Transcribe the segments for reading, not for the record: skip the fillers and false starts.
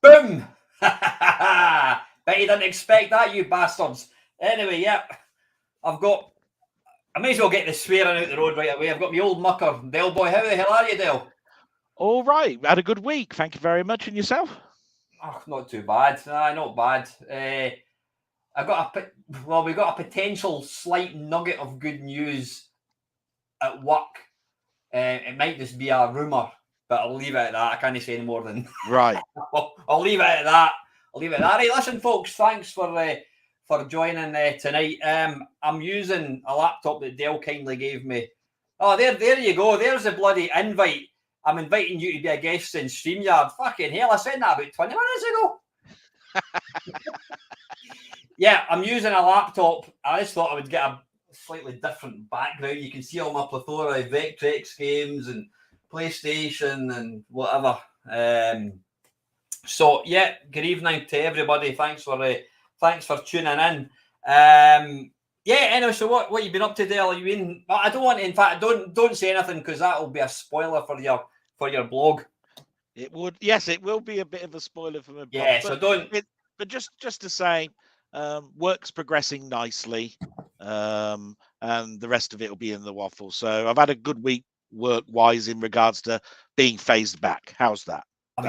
Boom! Bet you didn't expect that, you bastards. Anyway, yep. I may as well get the swearing out the road right away. I've got my old mucker, Del Boy. How the hell are you, Del? All right. Had a good week. Thank you very much. And yourself? Oh, not too bad. Nah, not bad. We got a potential slight nugget of good news at work. It might just be a rumour, but I'll leave it at that. I can't say any more than right. I'll leave it at that. Right, listen, folks. Thanks for joining tonight. I'm using a laptop that Dale kindly gave me. Oh, there you go. There's the bloody invite. I'm inviting you to be a guest in StreamYard. Fucking hell, I sent that about 20 minutes ago. Yeah, I'm using a laptop. I just thought I would get a slightly different background. You can see all my plethora of Vectrex games and PlayStation and whatever. So yeah, good evening to everybody. Thanks for tuning in. Yeah, anyway, so what you've been up to, Dale? You been? I don't want to, in fact, don't say anything because that'll be a spoiler for your blog. It would, yes, it will be a bit of a spoiler for my blog. Yeah, so don't. But just to say, work's progressing nicely, and the rest of it will be in the waffle. So I've had a good week work-wise in regards to being phased back. How's that? Have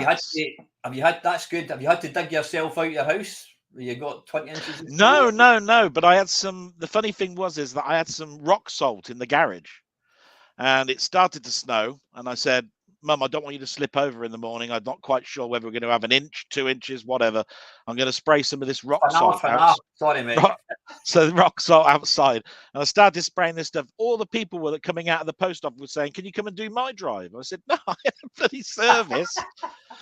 you had? That's good. Have you had to dig yourself out your house? You got 20 inches? No. But I had some. The funny thing is that I had some rock salt in the garage, and it started to snow. And I said, Mum, I don't want you to slip over in the morning. I'm not quite sure whether we're going to have an inch, 2 inches, whatever. I'm going to spray some of this rock salt out. Sorry, mate. So the rock salt outside. And I started spraying this stuff. All the people were coming out of the post office were saying, can you come and do my drive? I said, no, I have a bloody service.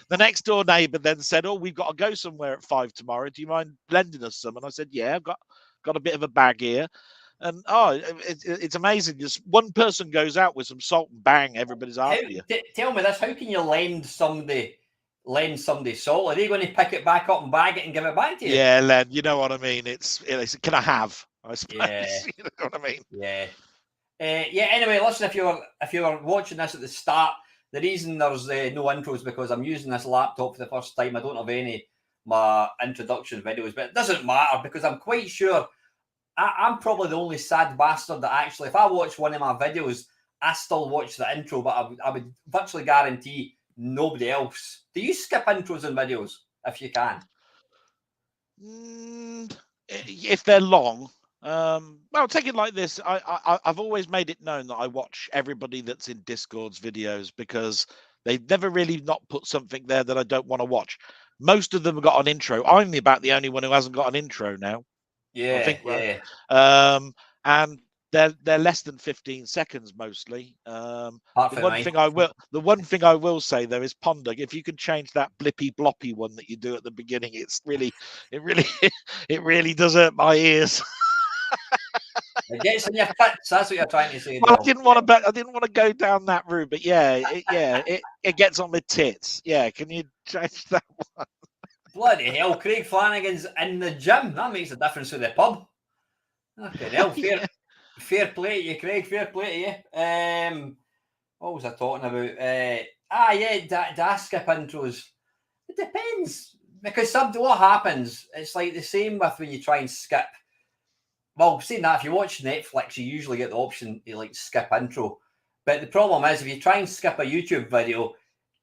The next door neighbour then said, oh, we've got to go somewhere at 5 tomorrow. Do you mind lending us some? And I said, yeah, I've got a bit of a bag here. And it's amazing. Just one person goes out with some salt and bang, everybody's after you. Tell me this: how can you lend somebody salt? Are they going to pick it back up and bag it and give it back to you? Yeah, Len, you know what I mean. It's can I have? I suppose. Yeah. You know what I mean. Yeah. Yeah. Anyway, listen. If you were watching this at the start, the reason there's no intro is because I'm using this laptop for the first time. I don't have any my introduction videos, but it doesn't matter because I'm quite sure. I'm probably the only sad bastard that actually, if I watch one of my videos, I still watch the intro, but I would virtually guarantee nobody else. Do you skip intros in videos if you can? If they're long, well, take it like this. I've always made it known that I watch everybody that's in Discord's videos because they've never really not put something there that I don't want to watch. Most of them have got an intro. I'm about the only one who hasn't got an intro now. Yeah, I think, yeah. And they're less than 15 seconds mostly. The one thing I will say though is Ponder. If you can change that blippy bloppy one that you do at the beginning, it really does hurt my ears. It gets in your tits. That's what you're trying to say. Well, I didn't want to go down that route, but it gets on my tits. Yeah, can you change that one? Bloody hell, Craig Flanagan's in the gym. That makes a difference to the pub. Okay, hell, fair play to you, Craig. Fair play to you. What was I talking about? Do I skip intros? It depends. Because what happens, it's like the same with when you try and skip. Well, saying that, if you watch Netflix, you usually get the option to like skip intro. But the problem is, if you try and skip a YouTube video,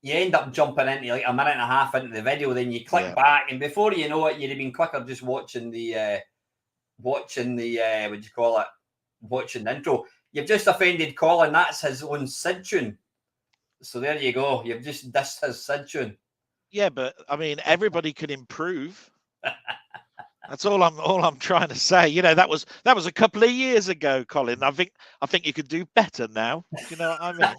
you end up jumping into like a minute and a half into the video, then you click back, and before you know it, you'd have been quicker just watching the watching the intro. You've just offended Colin. That's his own Sid tune. So there you go. You've just dissed his Sid tune. Yeah, but I mean, everybody can improve. That's all I'm trying to say. You know, that was a couple of years ago, Colin. I think you could do better now. You know what I mean?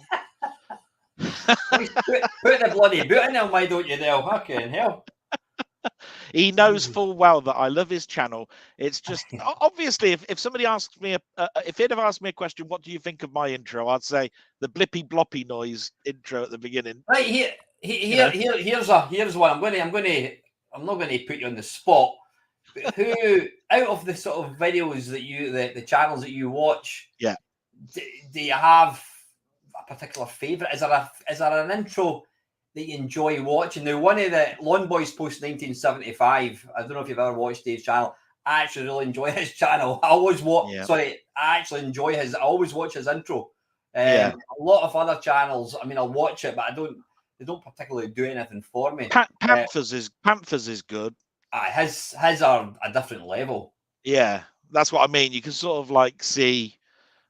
put the bloody boot in him, why don't you, Dale? Fucking hell. He knows full well that I love his channel. It's just obviously, if somebody asks me, if he'd have asked me a question, what do you think of my intro? I'd say the blippy bloppy noise intro at the beginning. Right here's one. I'm not going to put you on the spot. But who out of the sort of videos that the channels that you watch, do you have a particular favorite? Is there an intro that you enjoy watching. Now, one of the Lawn Boys post 1975. I don't know if you've ever watched Dave's channel. I actually really enjoy his channel. I always watch. Yeah. Sorry, I actually enjoy his. I always watch his intro. Yeah. A lot of other channels. I mean, I'll watch it, but I don't. They don't particularly do anything for me. Panthers is good. His are a different level. Yeah, that's what I mean. You can sort of like see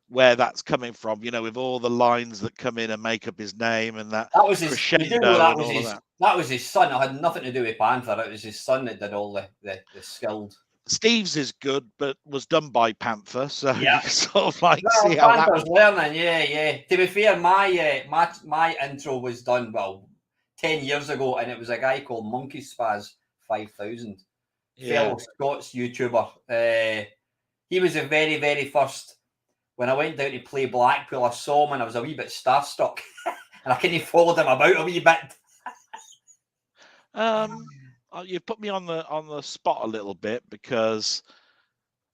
where that's coming from, you know, with all the lines that come in and make up his name and that was his crescendo you know, and all of that. That was his son. It had nothing to do with Panther. It was his son that did all the skilled. Steve's is good, but was done by Panther, so yeah. you can sort of like well, see how Panther's that learning. Yeah. To be fair, my intro was done 10 years ago, and it was a guy called Monkey Spaz 5000, fellow Scots YouTuber. He was the very, very first. When I went down to play Blackpool, I saw him and I was a wee bit starstruck, and I kind of followed him about a wee bit. You put me on the spot a little bit, because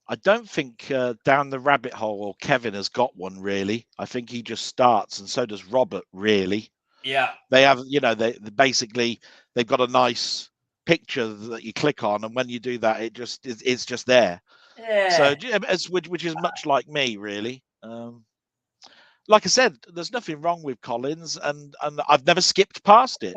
I don't think Down the Rabbit Hole or Kevin has got one really. I think he just starts, and so does Robert. Really, yeah. They have, you know, they basically they've got a nice picture that you click on, and when you do that, it's just there. Yeah. So which is much like me, really. Like I said, there's nothing wrong with Collins, and I've never skipped past it.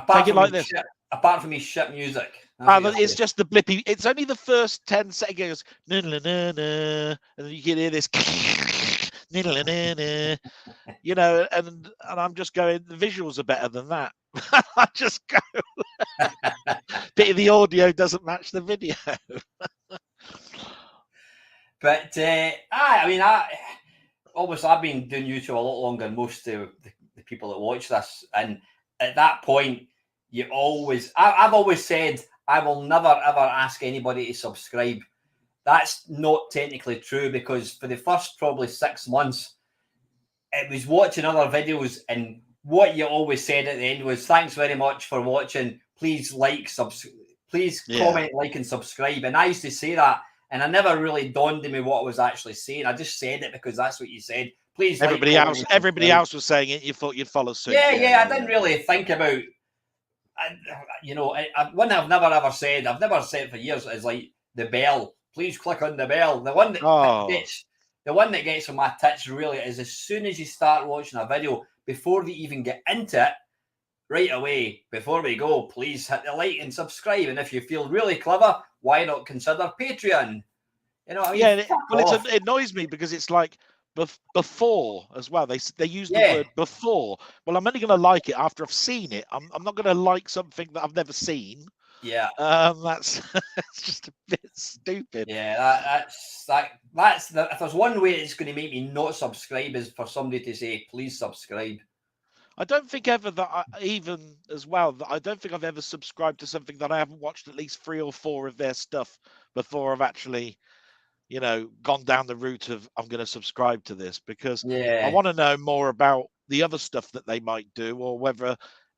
Take it like this. Apart from his shit music. It's just the blippy. It's only the first 10 seconds. Na, na, na, na, and you can hear this. Na, na, na, na, you know, and I'm just going, the visuals are better than that. I just go. Bit of the audio doesn't match the video. But obviously I've been doing YouTube a lot longer than most of the people that watch this, and at that point, I've always said I will never ever ask anybody to subscribe. That's not technically true, because for the first probably 6 months, it was watching other videos, and what you always said at the end was, "Thanks very much for watching. Please comment, like, and subscribe." And I used to say that, and I never really dawned on me what I was actually saying. I just said it because that's what you said. Please. Everybody else was saying it. You thought you'd follow suit. Yeah. I didn't really think about. One I've never said for years is like the bell. Please click on the bell. The one that gets on my tits really is as soon as you start watching a video, before they even get into it, right away, before we go, please hit the like and subscribe. And if you feel really clever, why not consider Patreon? You know what I mean? Yeah, it annoys me because it's like before as well. They use the word before. Well, I'm only going to like it after I've seen it. I'm not going to like something that I've never seen. Yeah. That's just a bit stupid. Yeah, that's if there's one way it's going to make me not subscribe, is for somebody to say, please subscribe. I don't think ever that I don't think I've ever subscribed to something that I haven't watched at least 3 or 4 of their stuff before I've actually, you know, gone down the route of I'm going to subscribe to this, because I want to know more about the other stuff that they might do, or whether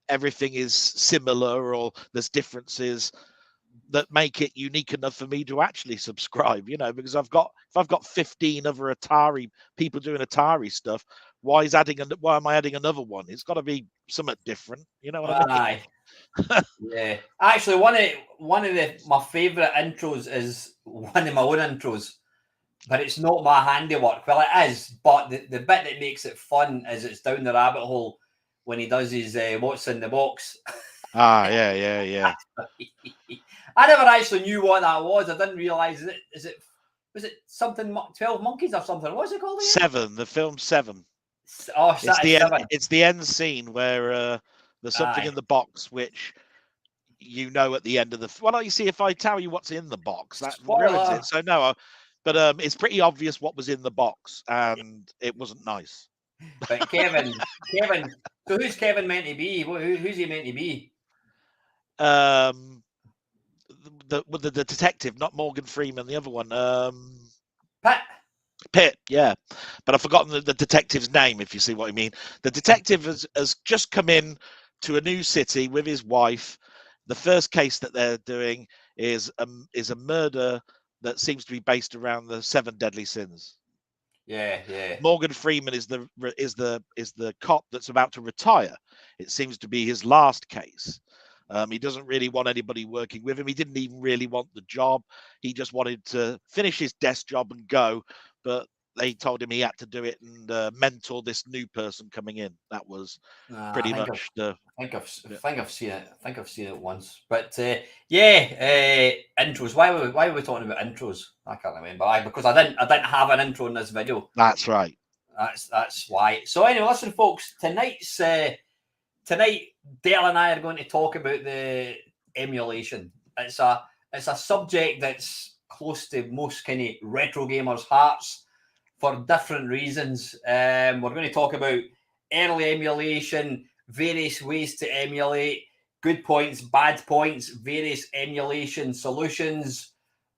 everything is similar or there's differences that make it unique enough for me to actually subscribe, you know, because if I've got 15 other Atari people doing Atari stuff, why am I adding another one? It's got to be something different, you know what I mean? Yeah, actually, one of my favorite intros is one of my own intros, but it's not my handiwork. Well, it is, but the bit that makes it fun is it's down the rabbit hole when he does his what's in the box. Yeah. I never actually knew what that was. I didn't realize it. Was it something 12 Monkeys or something? What's it called again? 7. The film 7. Oh, it's the end scene where there's something in the box which, you know, at the end of the. Well, you see, if I tell you what's in the box, that ruins it. So no, but it's pretty obvious what was in the box, and it wasn't nice. But Kevin. So who's Kevin meant to be? Who's he meant to be? The detective, not Morgan Freeman, the other one. Pitt, yeah, but I've forgotten the detective's name, if you see what I mean. The detective has just come in to a new city with his wife. The first case that they're doing is a murder that seems to be based around the 7 deadly sins. Yeah. Morgan Freeman is the cop that's about to retire. It seems to be his last case. He doesn't really want anybody working with him. He didn't even really want the job. He just wanted to finish his desk job and go. But they told him he had to do it and mentor this new person coming in. That was pretty much the. I think I've seen it. I think I've seen it once. But intros. Why were we talking about intros? I can't remember. Because I didn't have an intro in this video. That's right. That's why. So anyway, listen, folks. Tonight, Dale and I are going to talk about the emulation. It's a subject that's close to most kind of retro gamers' hearts for different reasons. We're going to talk about early emulation, various ways to emulate, good points, bad points, various emulation solutions.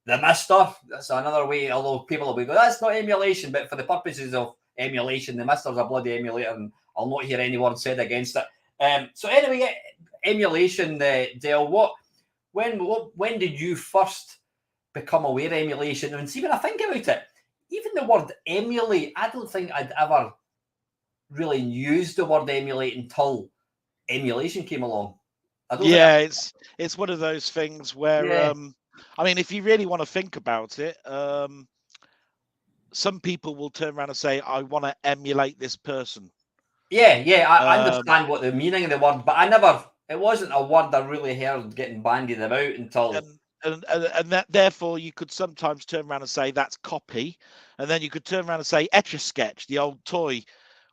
The Meister, that's another way, although people will be going, that's not emulation, but for the purposes of emulation, the Meister's a bloody emulator, and I'll not hear any word said against it. So anyway, emulation, Dale, when did you first become aware of emulation? And see, when I think about it, even the word emulate, I don't think I'd ever really used the word emulate until emulation came along. It's one of those things where I mean, if you really want to think about it, some people will turn around and say, I want to emulate this person. I understand what the meaning of the word, but it wasn't a word I really heard getting bandied about until. And that therefore you could sometimes turn around and say that's copy, and then you could turn around and say Etch-a-Sketch, the old toy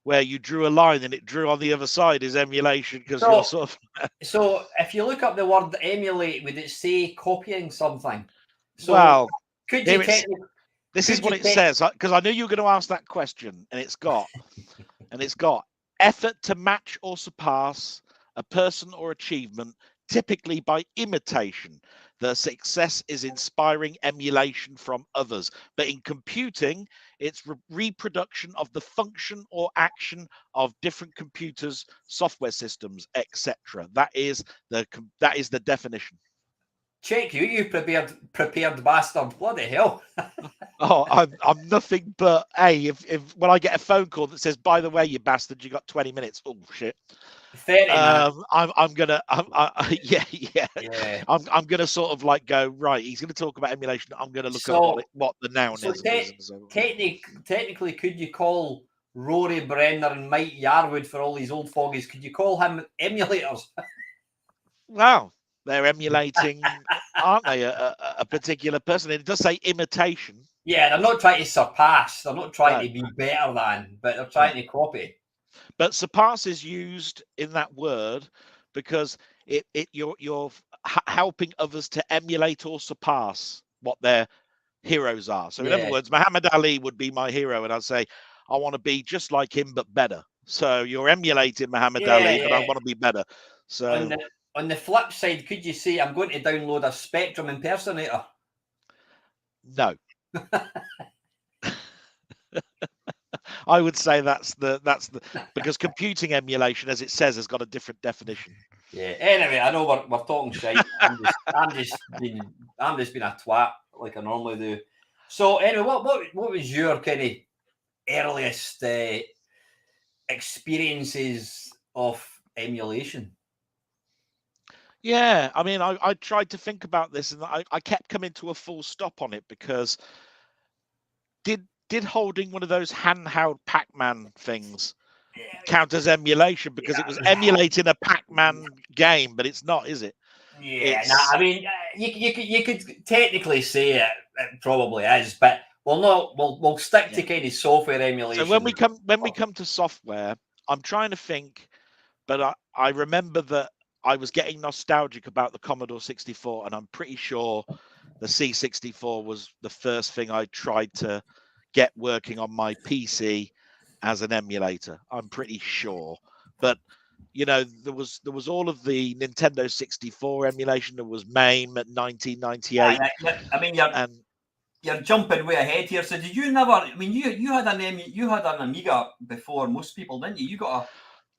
where you drew a line and it drew on the other side, is emulation, because you're sort of. So if you look up the word emulate, would it say copying something? So well, could you this is what it says, because I knew you were going to ask that question, and it's got effort to match or surpass a person or achievement, typically by imitation. The success is inspiring emulation from others. But in computing, it's reproduction of the function or action of different computers, software systems, etc. That is the definition. Check you prepared bastard. Bloody hell. Oh, I'm nothing but if when I get a phone call that says, by the way, you bastard, you got 20 minutes. Oh shit. 30 minutes. I'm gonna I'm gonna sort of like go, right, he's gonna talk about emulation. I'm gonna look at what the noun is. Technically, could you call Rory Brenner and Mike Yarwood, for all these old fogies, could you call him emulators? Wow, they're emulating, aren't they, a particular person? It does say imitation. Yeah, they're not trying to surpass. They're not trying to be better than, but they're trying to copy. But surpass is used in that word because you're helping others to emulate or surpass what their heroes are. So in other words, Muhammad Ali would be my hero, and I'd say I want to be just like him but better. So you're emulating Muhammad Ali, but I want to be better. So on the flip side, could you say I'm going to download a Spectrum impersonator? No. I would say that's the because computing emulation, as it says, has got a different definition. Yeah. Anyway, I know we're talking shite. I'm just being a twat like I normally do. So anyway, what was your kind of earliest experiences of emulation? Yeah, I mean, I tried to think about this, and I kept coming to a full stop on it because did holding one of those handheld Pac-Man things count as emulation? Because it was emulating a Pac-Man game, but it's not, is it? Yeah, I mean, you could technically say it probably is, but we'll stick to kind of software emulation. So when we come to software, I'm trying to think, but I remember that I was getting nostalgic about the Commodore 64, and I'm pretty sure the C64 was the first thing I tried to get working on my PC as an emulator. I'm pretty sure, but you know, there was all of the Nintendo 64 emulation. There was MAME at 1998. I mean, you're jumping way ahead here. So did you never? I mean, you had an Amiga before most people, didn't you?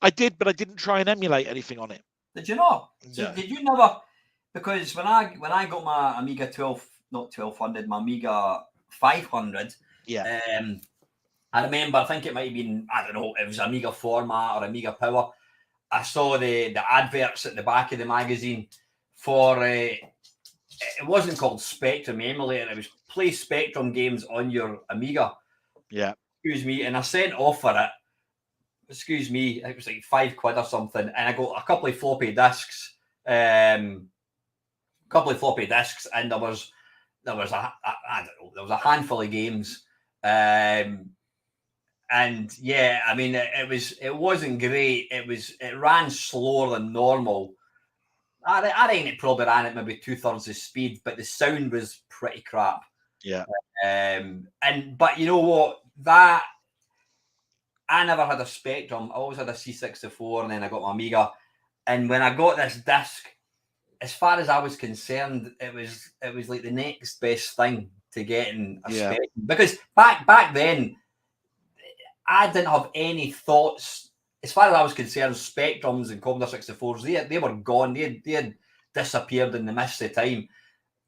I did, but I didn't try and emulate anything on it. Did you not? So No. did you never? Because when I got my Amiga 12, not 1200, my Amiga 500. Yeah. I remember, I think it might have been, I don't know, it was Amiga Format or Amiga Power. I saw the adverts at the back of the magazine for, it wasn't called Spectrum Emulator, it was play Spectrum games on your Amiga. Yeah. Excuse me, and I sent off for it. Excuse me, it was like £5 or something, and I got a couple of floppy disks. And there was I don't know, there was a handful of games. And yeah, I mean, it wasn't great. It ran slower than normal. I think it probably ran at maybe 2/3 the speed, but the sound was pretty crap. Yeah. But you know what? That I never had a Spectrum. I always had a C64, and then I got my Amiga. And when I got this disc, as far as I was concerned, it was like the next best thing to getting a Spectrum. Because back then, I didn't have any thoughts. As far as I was concerned, Spectrums and Commodore 64s, they were gone. They had disappeared in the mist of time.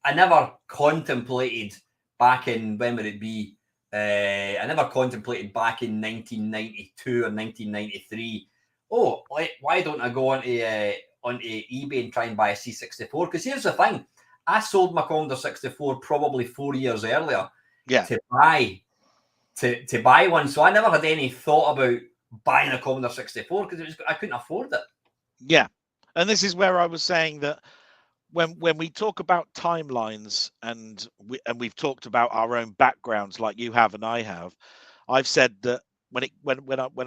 I never contemplated back in, when would it be? I never contemplated back in 1992 or 1993. Oh, why don't I go onto eBay and try and buy a C64? Because here's the thing. I sold my Commodore 64 probably 4 years earlier to buy one. So I never had any thought about buying a Commodore 64 because I couldn't afford it. Yeah. And this is where I was saying that when we talk about timelines and we've talked about our own backgrounds like you have and I have, I've said that when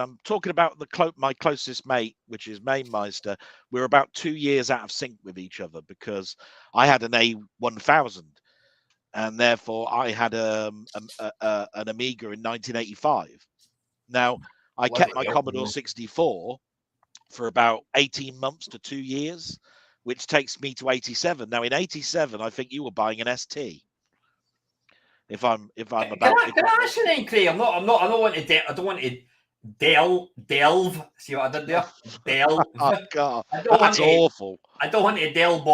I'm talking about my closest mate, which is Meister, we're about 2 years out of sync with each other because I had an A1000 and therefore I had an Amiga in 1985. Now I kept my Commodore 64 for about 18 months to 2 years, which takes me to 87. Now in 87, I think you were buying an ST. If I'm about, can I ask you then, Craig? I don't want to delve. See what I did there? Delve. Oh God, that's awful. I don't want to delve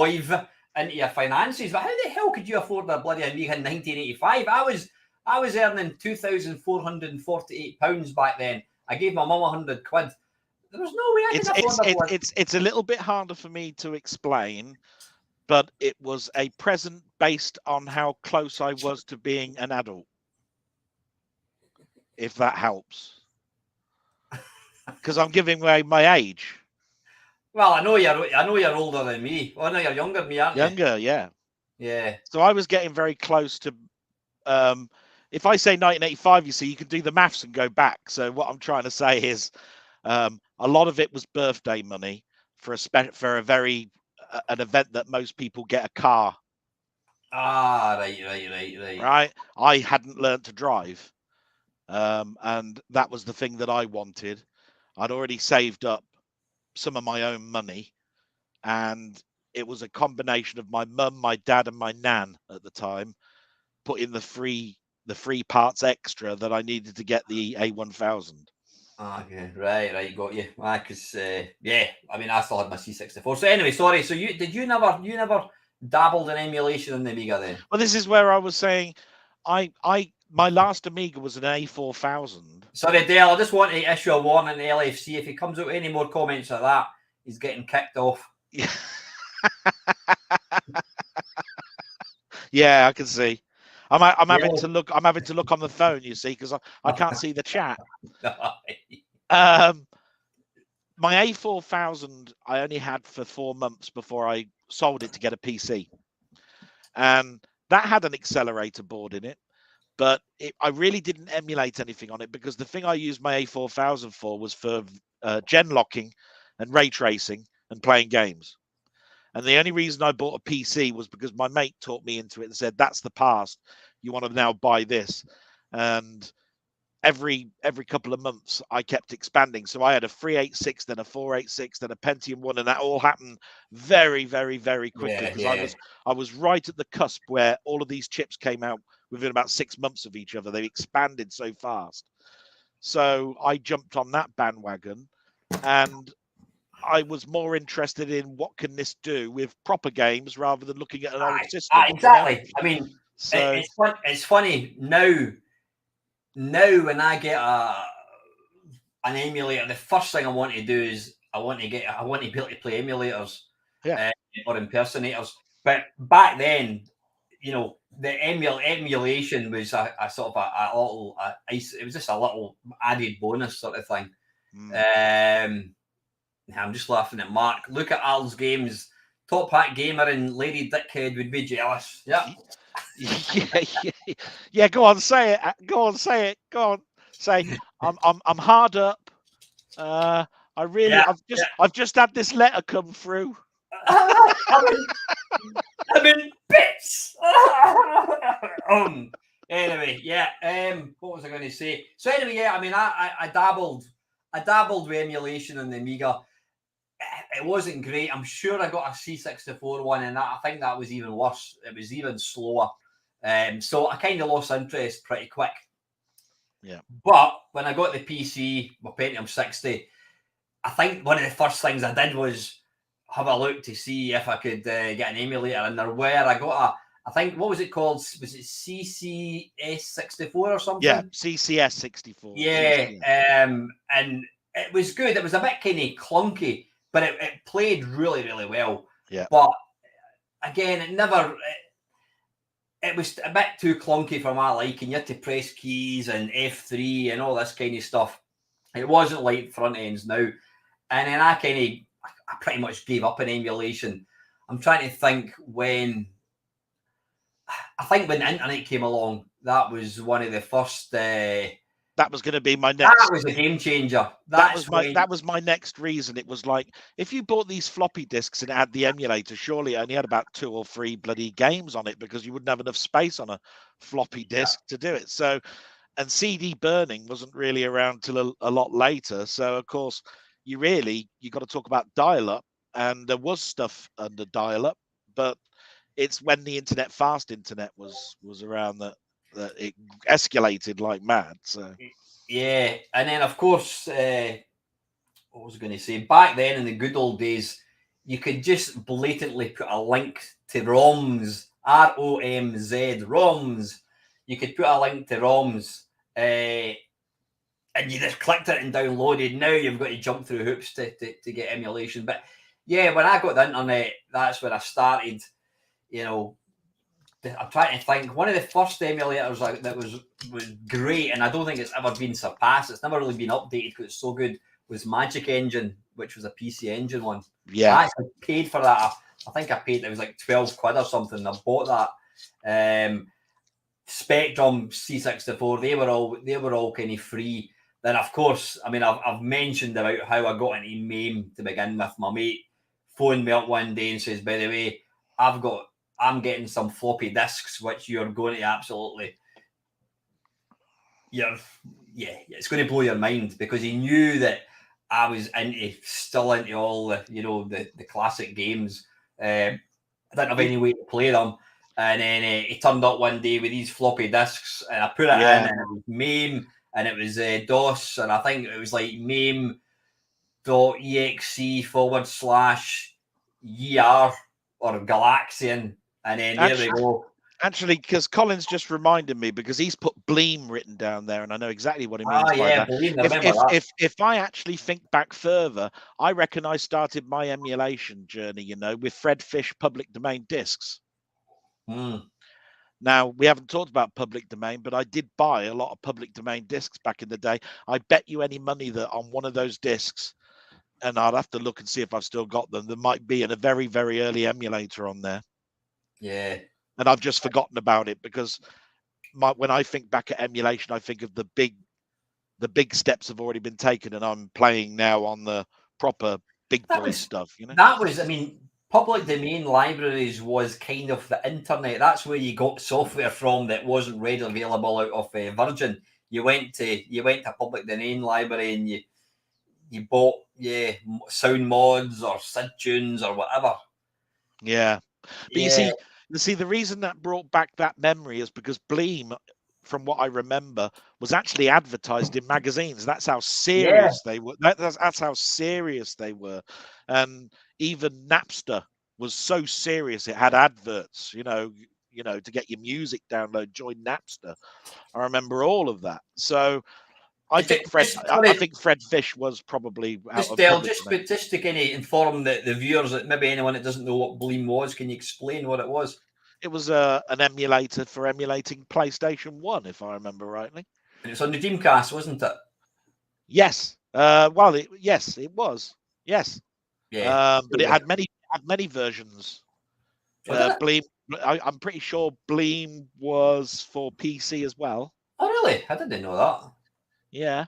into your finances, but how the hell could you afford a bloody Amiga in 1985? I was earning £2,448 back then. I gave my mum £100. There was no way I could afford that. It's a little bit harder for me to explain, but it was a present based on how close I was to being an adult. If that helps, because I'm giving away my age. Well, I know you're older than me. Oh no, you're younger than me, aren't you? Younger, yeah. Yeah. So I was getting very close to. If I say 1985, you see, you can do the maths and go back. So what I'm trying to say is, a lot of it was birthday money for an event that most people get a car. Right. Right. I hadn't learned to drive, and that was the thing that I wanted. I'd already saved up some of my own money, and it was a combination of my mum, my dad, and my nan at the time put in the free parts extra that I needed to get the A1000. Okay, right, got you. Because yeah, I mean, I still had my C64. So anyway, sorry. So you never dabbled in emulation in the Amiga then? Well, this is where I was saying, my last Amiga was an A4000. Sorry, Dale, I just want to issue a warning to LFC. If he comes out with any more comments like that, he's getting kicked off. Yeah. Yeah, I can see. I'm having to look. I'm having to look on the phone. You see, because I can't see the chat. My A4000 I only had for 4 months before I sold it to get a PC, and that had an accelerator board in it, but I really didn't emulate anything on it because the thing I used my A4000 for was for gen locking and ray tracing and playing games. And the only reason I bought a PC was because my mate taught me into it and said, that's the past. You want to now buy this. And every couple of months, I kept expanding. So I had a 386, then a 486, then a Pentium 1, and that all happened very, very, very quickly because I was right at the cusp where all of these chips came out within about 6 months of each other. They expanded so fast. So I jumped on that bandwagon, and I was more interested in what can this do with proper games rather than looking at an old system. Exactly. You know? I mean, so it's funny now now when I get an emulator, the first thing I want to do is I want to be able to play emulators, or impersonators. But back then, the emulation was a sort of a little it was just a little added bonus sort of thing. I'm just laughing at Mark. Look at Al's games. Top Hat Gamer and Lady Dickhead would be jealous. Yeah. Yeah. Go on, say it. Go on, say it. Go on, say. I'm hard up. I've just had this letter come through. I'm in bits. Anyway, yeah. What was I going to say? So anyway, yeah. I mean, I dabbled with emulation on the Amiga. It wasn't great. I'm sure I got a C64 one, and I think that was even worse. It was even slower. So I kind of lost interest pretty quick. Yeah. But when I got the PC, my Pentium 60, I think one of the first things I did was have a look to see if I could get an emulator. And there were, I got I think, what was it called? Was it CCS64 or something? Yeah, CCS64. Yeah. And it was good. It was a bit kind of clunky, but it played really, really well. Yeah. But again, it was a bit too clunky for my liking. You had to press keys and F3 and all this kind of stuff. It wasn't like front ends now. And then I pretty much gave up on emulation. I'm trying to think when the internet came along, that was one of the first. That was going to be my next. That was a game changer. That was my next reason. It was like, if you bought these floppy disks and it had the emulator, surely it only had about 2 or 3 bloody games on it, because you wouldn't have enough space on a floppy disk to do it. So, and CD burning wasn't really around till a lot later. So of course, you got to talk about dial-up, and there was stuff under dial-up, but it's when the fast internet was around that it escalated like mad. So yeah, and then of course, what was I going to say? Back then in the good old days, you could just blatantly put a link to ROMs, ROMZ, ROMs. You could put a link to ROMs, and you just clicked it and downloaded. Now you've got to jump through hoops to get emulation. But yeah, when I got the internet, that's when I started. I'm trying to think. One of the first emulators that was great, and I don't think it's ever been surpassed. It's never really been updated because it's so good. Was Magic Engine, which was a PC Engine one. Yeah, I actually paid for that. I think I paid. It was like 12 quid or something. I bought that. Spectrum C64. They were all kind of free. Then of course, I mean, I've mentioned about how I got into MAME to begin with. My mate phoned me up one day and says, "By the way, I'm getting some floppy disks, which you're going to absolutely, it's going to blow your mind," because he knew that I was still into all the classic games. I didn't have any way to play them. And then he turned up one day with these floppy disks, and I put it in, and it was MAME, and it was DOS, and I think it was like MAME.exe/ER or Galaxian. And then there we go. Actually, because Colin's just reminded me, because he's put Bleem written down there, and I know exactly what he means by that. Bleem, if I actually think back further, I reckon I started my emulation journey, with Fred Fish public domain discs. Now, we haven't talked about public domain, but I did buy a lot of public domain discs back in the day. I bet you any money that on one of those discs, and I'd have to look and see if I've still got them, there might be a very, very early emulator on there. Yeah. And I've just forgotten about it, because when I think back at emulation, I think of the big steps have already been taken, and I'm playing now on the proper big boy stuff. That was, I mean, public domain libraries was kind of the internet. That's where you got software from that wasn't readily available out of Virgin. You went to public domain library and you bought sound mods or SID tunes or whatever. Yeah, but you see, the reason that brought back that memory is because Bleem, from what I remember, was actually advertised in magazines. That's how serious they were. That's how serious they were. And even Napster was so serious it had adverts. you know, to get your music download, join Napster. I remember all of that. So I think Fred Fish was probably out of public domain. Just to kind of inform the viewers that maybe anyone that doesn't know what Bleem was, can you explain what it was? It was an emulator for emulating PlayStation 1, if I remember rightly. And it's on the Dreamcast, wasn't it? Yes. Well, yes, it was. Yes. Yeah. But it had many versions. Bleem. I'm pretty sure Bleem was for PC as well. Oh, really? I didn't know that. Yeah.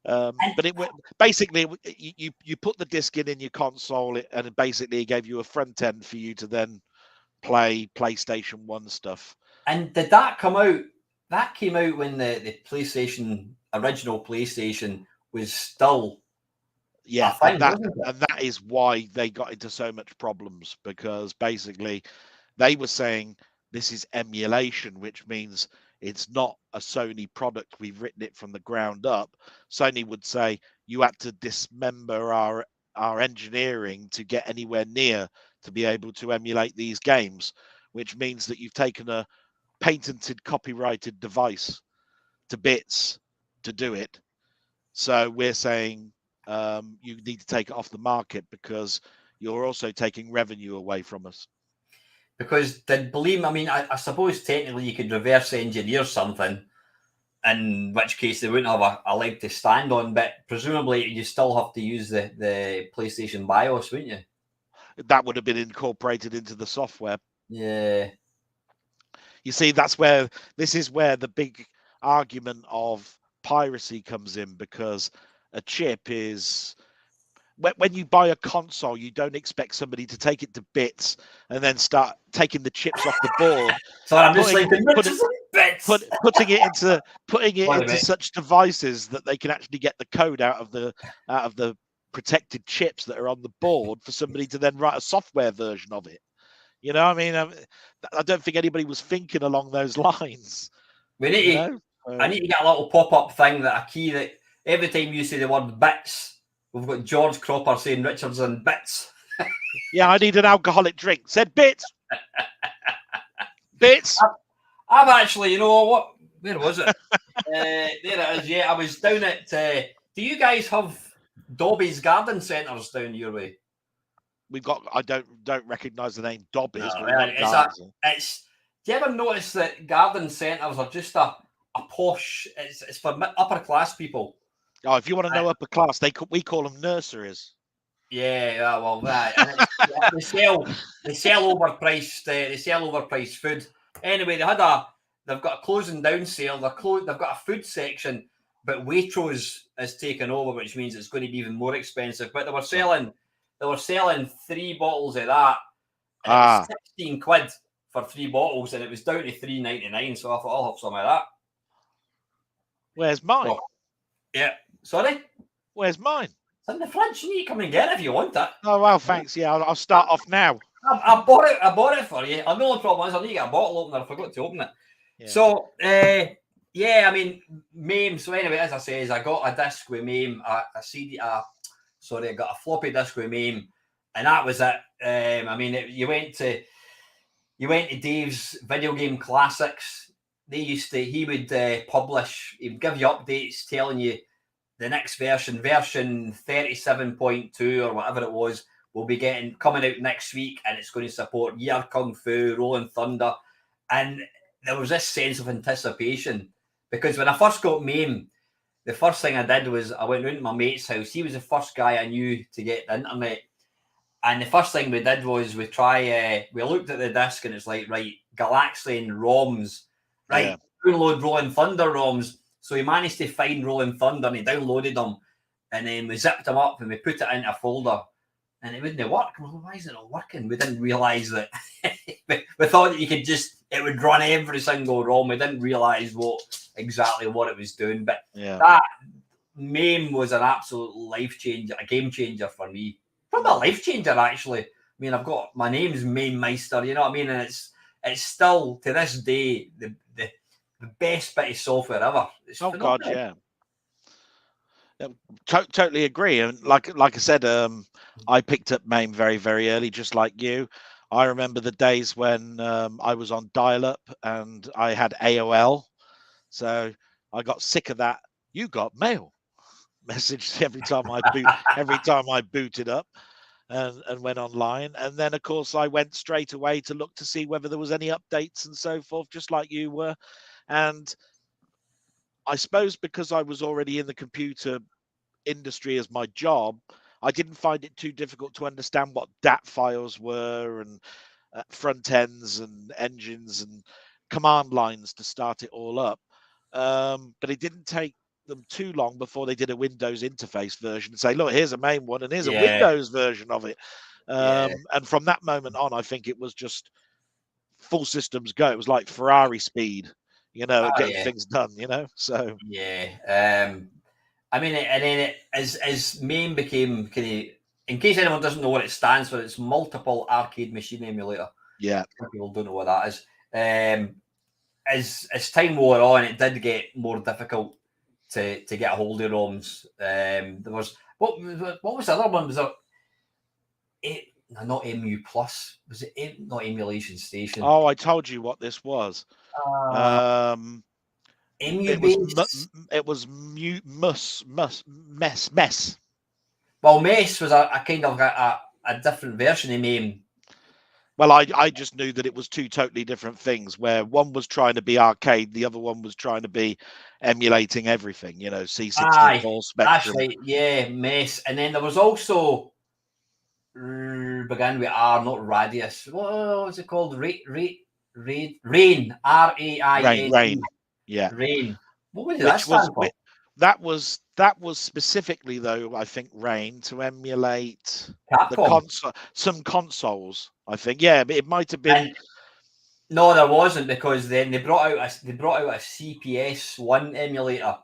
But it basically you put the disc in your console, and basically it gave you a front end for you to then play PlayStation 1 stuff. And did that come out? That came out when the original PlayStation was still and that is why they got into so much problems, because basically they were saying this is emulation, which means it's not a Sony product. We've written it from the ground up. Sony would say you had to dismember our engineering to get anywhere near to be able to emulate these games, which means that you've taken a patented, copyrighted device to bits to do it. So we're saying you need to take it off the market because you're also taking revenue away from us. Because did Bleem, I mean, I suppose technically you could reverse engineer something, in which case they wouldn't have a leg to stand on, but presumably you still have to use the PlayStation BIOS, wouldn't you? That would have been incorporated into the software. Yeah. You see, this is where the big argument of piracy comes in, because a chip is, when you buy a console, you don't expect somebody to take it to bits and then start taking the chips off the board. So I'm just like putting it into such devices that they can actually get the code out of the protected chips that are on the board for somebody to then write a software version of it. You know, I mean, I don't think anybody was thinking along those lines. I need to get a little pop-up thing, a key that every time you say the word bits, we've got George Cropper saying Richards and bits. Yeah, I need an alcoholic drink. Said bits. Bits. I've actually, you know what? Where was it? There it is. Yeah, I was down at. Do you guys have Dobby's garden centres down your way? We've got. I don't recognise the name Dobby's. No, it's. Do you ever notice that garden centres are just a posh? It's for upper class people. Oh, if you want to know upper class, we call them nurseries. Yeah, well, right. They sell overpriced. They sell overpriced food. Anyway, they've got a closing down sale. They've got a food section, but Waitrose has taken over, which means it's going to be even more expensive. But they were selling 3 bottles of that. And it was 16 quid for 3 bottles, and it was down to $3.99. So I thought I'll have some of that. Where's mine? Oh, yeah. Sorry? Where's mine? It's in the fridge. You need to come and get it if you want it. Oh, well, thanks. Yeah, I'll start off now. I bought it for you. The only problem is I need to get a bottle opener. I forgot to open it. Yeah. So, I mean, MAME. So anyway, as I say, I got a disc with MAME, a CD. I got a floppy disk with MAME, and that was it. I mean, you went to Dave's Video Game Classics. He would publish. He would give you updates telling you the next version 37.2 or whatever it was, will be coming out next week, and it's going to support Year Kung Fu, Rolling Thunder. And there was this sense of anticipation, because when I first got MAME, the first thing I did was I went round to my mate's house. He was the first guy I knew to get the internet. And the first thing we did was we looked at the disc, and it's like, right, Galaxian ROMs, right, download Rolling Thunder ROMs. So he managed to find Rolling Thunder, and he downloaded them, and then we zipped them up and we put it into a folder, and it wouldn't work. Well, why is it not working? We didn't realise that. we thought that it would run every single ROM. We didn't realise exactly what it was doing. But that MAME was an absolute life changer, a game changer for me. Probably a life changer, actually. I mean, my name's Meister, you know what I mean? And it's still, to this day, the best bit of software ever. God, yeah. Totally agree. And like I said, I picked up MAME very, very early, just like you. I remember the days when I was on dial-up and I had AOL. So I got sick of that. You got mail message every time I booted up and went online. And then of course I went straight away to look to see whether there was any updates and so forth, just like you were. And I suppose because I was already in the computer industry as my job, I didn't find it too difficult to understand what DAT files were and front ends and engines and command lines to start it all up. But it didn't take them too long before they did a Windows interface version and say, look, here's a main one and here's a Windows version of it. And from that moment on, I think it was just full systems go. It was like Ferrari speed, at getting things done, so. I mean, and then as MAME became kind of, in case anyone doesn't know what it stands for, it's multiple arcade machine emulator. Yeah. People don't know what that is. As time wore on, it did get more difficult to get a hold of ROMs. There was what was the other one? Was it not EMU Plus? Was it not Emulation Station? Oh, I told you what this was. EMU it was mess. Well, Mess was a kind of a different version of MAME. Well, I just knew that it was two totally different things, where one was trying to be arcade, the other one was trying to be emulating everything, C64 Spectrum. That's right, yeah, Mess. And then there was also, began with R, not Radius. What was it called? Rain, R-A-I-N. Rain, yeah. Rain. What was that stand for? That was specifically, though, I think, Rain to emulate some consoles. I think, yeah, but it might have been. No, there wasn't, because then they brought out a CPS-1 emulator,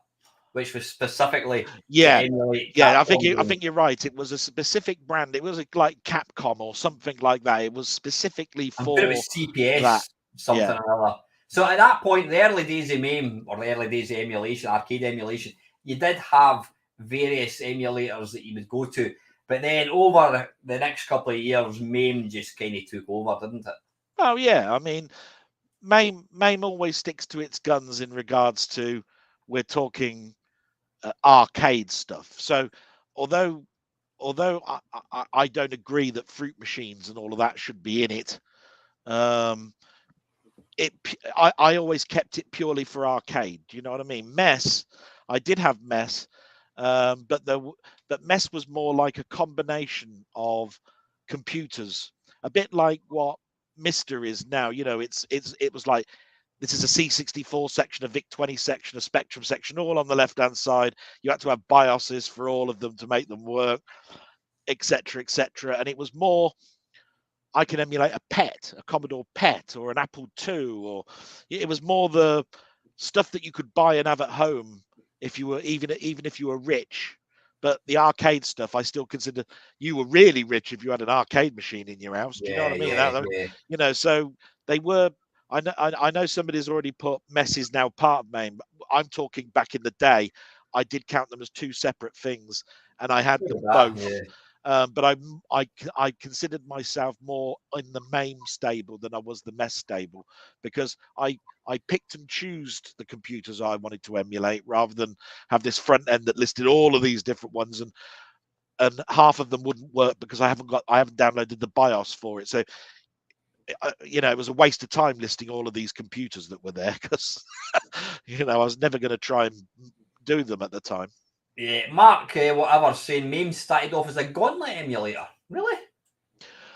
which was specifically to emulate. I think you're right. It was a specific brand. It was like Capcom or something like that. It was specifically for it was CPS something or other. So at that point, the early days of MAME, or the early days of emulation, arcade emulation, you did have various emulators that you would go to. But then over the next couple of years, MAME just kind of took over, didn't it? Oh, yeah. I mean, MAME always sticks to its guns in regards to, we're talking arcade stuff. So although I don't agree that fruit machines and all of that should be in it, I always kept it purely for arcade. Do you know what I mean? Mess, I did have Mess, but Mess was more like a combination of computers, a bit like what Meister is now. It was like, this is a C64 section, a VIC-20 section, a Spectrum section, all on the left-hand side. You had to have BIOSes for all of them to make them work, etc., etc. And it was more, I can emulate a Commodore PET or an Apple II, or it was more the stuff that you could buy and have at home if you were, even if you were rich. But the arcade stuff, I still consider you were really rich if you had an arcade machine in your house. Do you know what I mean? So they were. I know somebody's already put Mess now part of MAME, but I'm talking back in the day. I did count them as two separate things, and I had them both. But I considered myself more in the MAME stable than I was the Mess stable, because I picked and chose the computers I wanted to emulate, rather than have this front end that listed all of these different ones, and half of them wouldn't work because I haven't downloaded the BIOS for it. So it was a waste of time listing all of these computers that were there, because I was never going to try and do them at the time. Yeah, Mark, whatever, saying MAME started off as a gauntlet emulator. Really?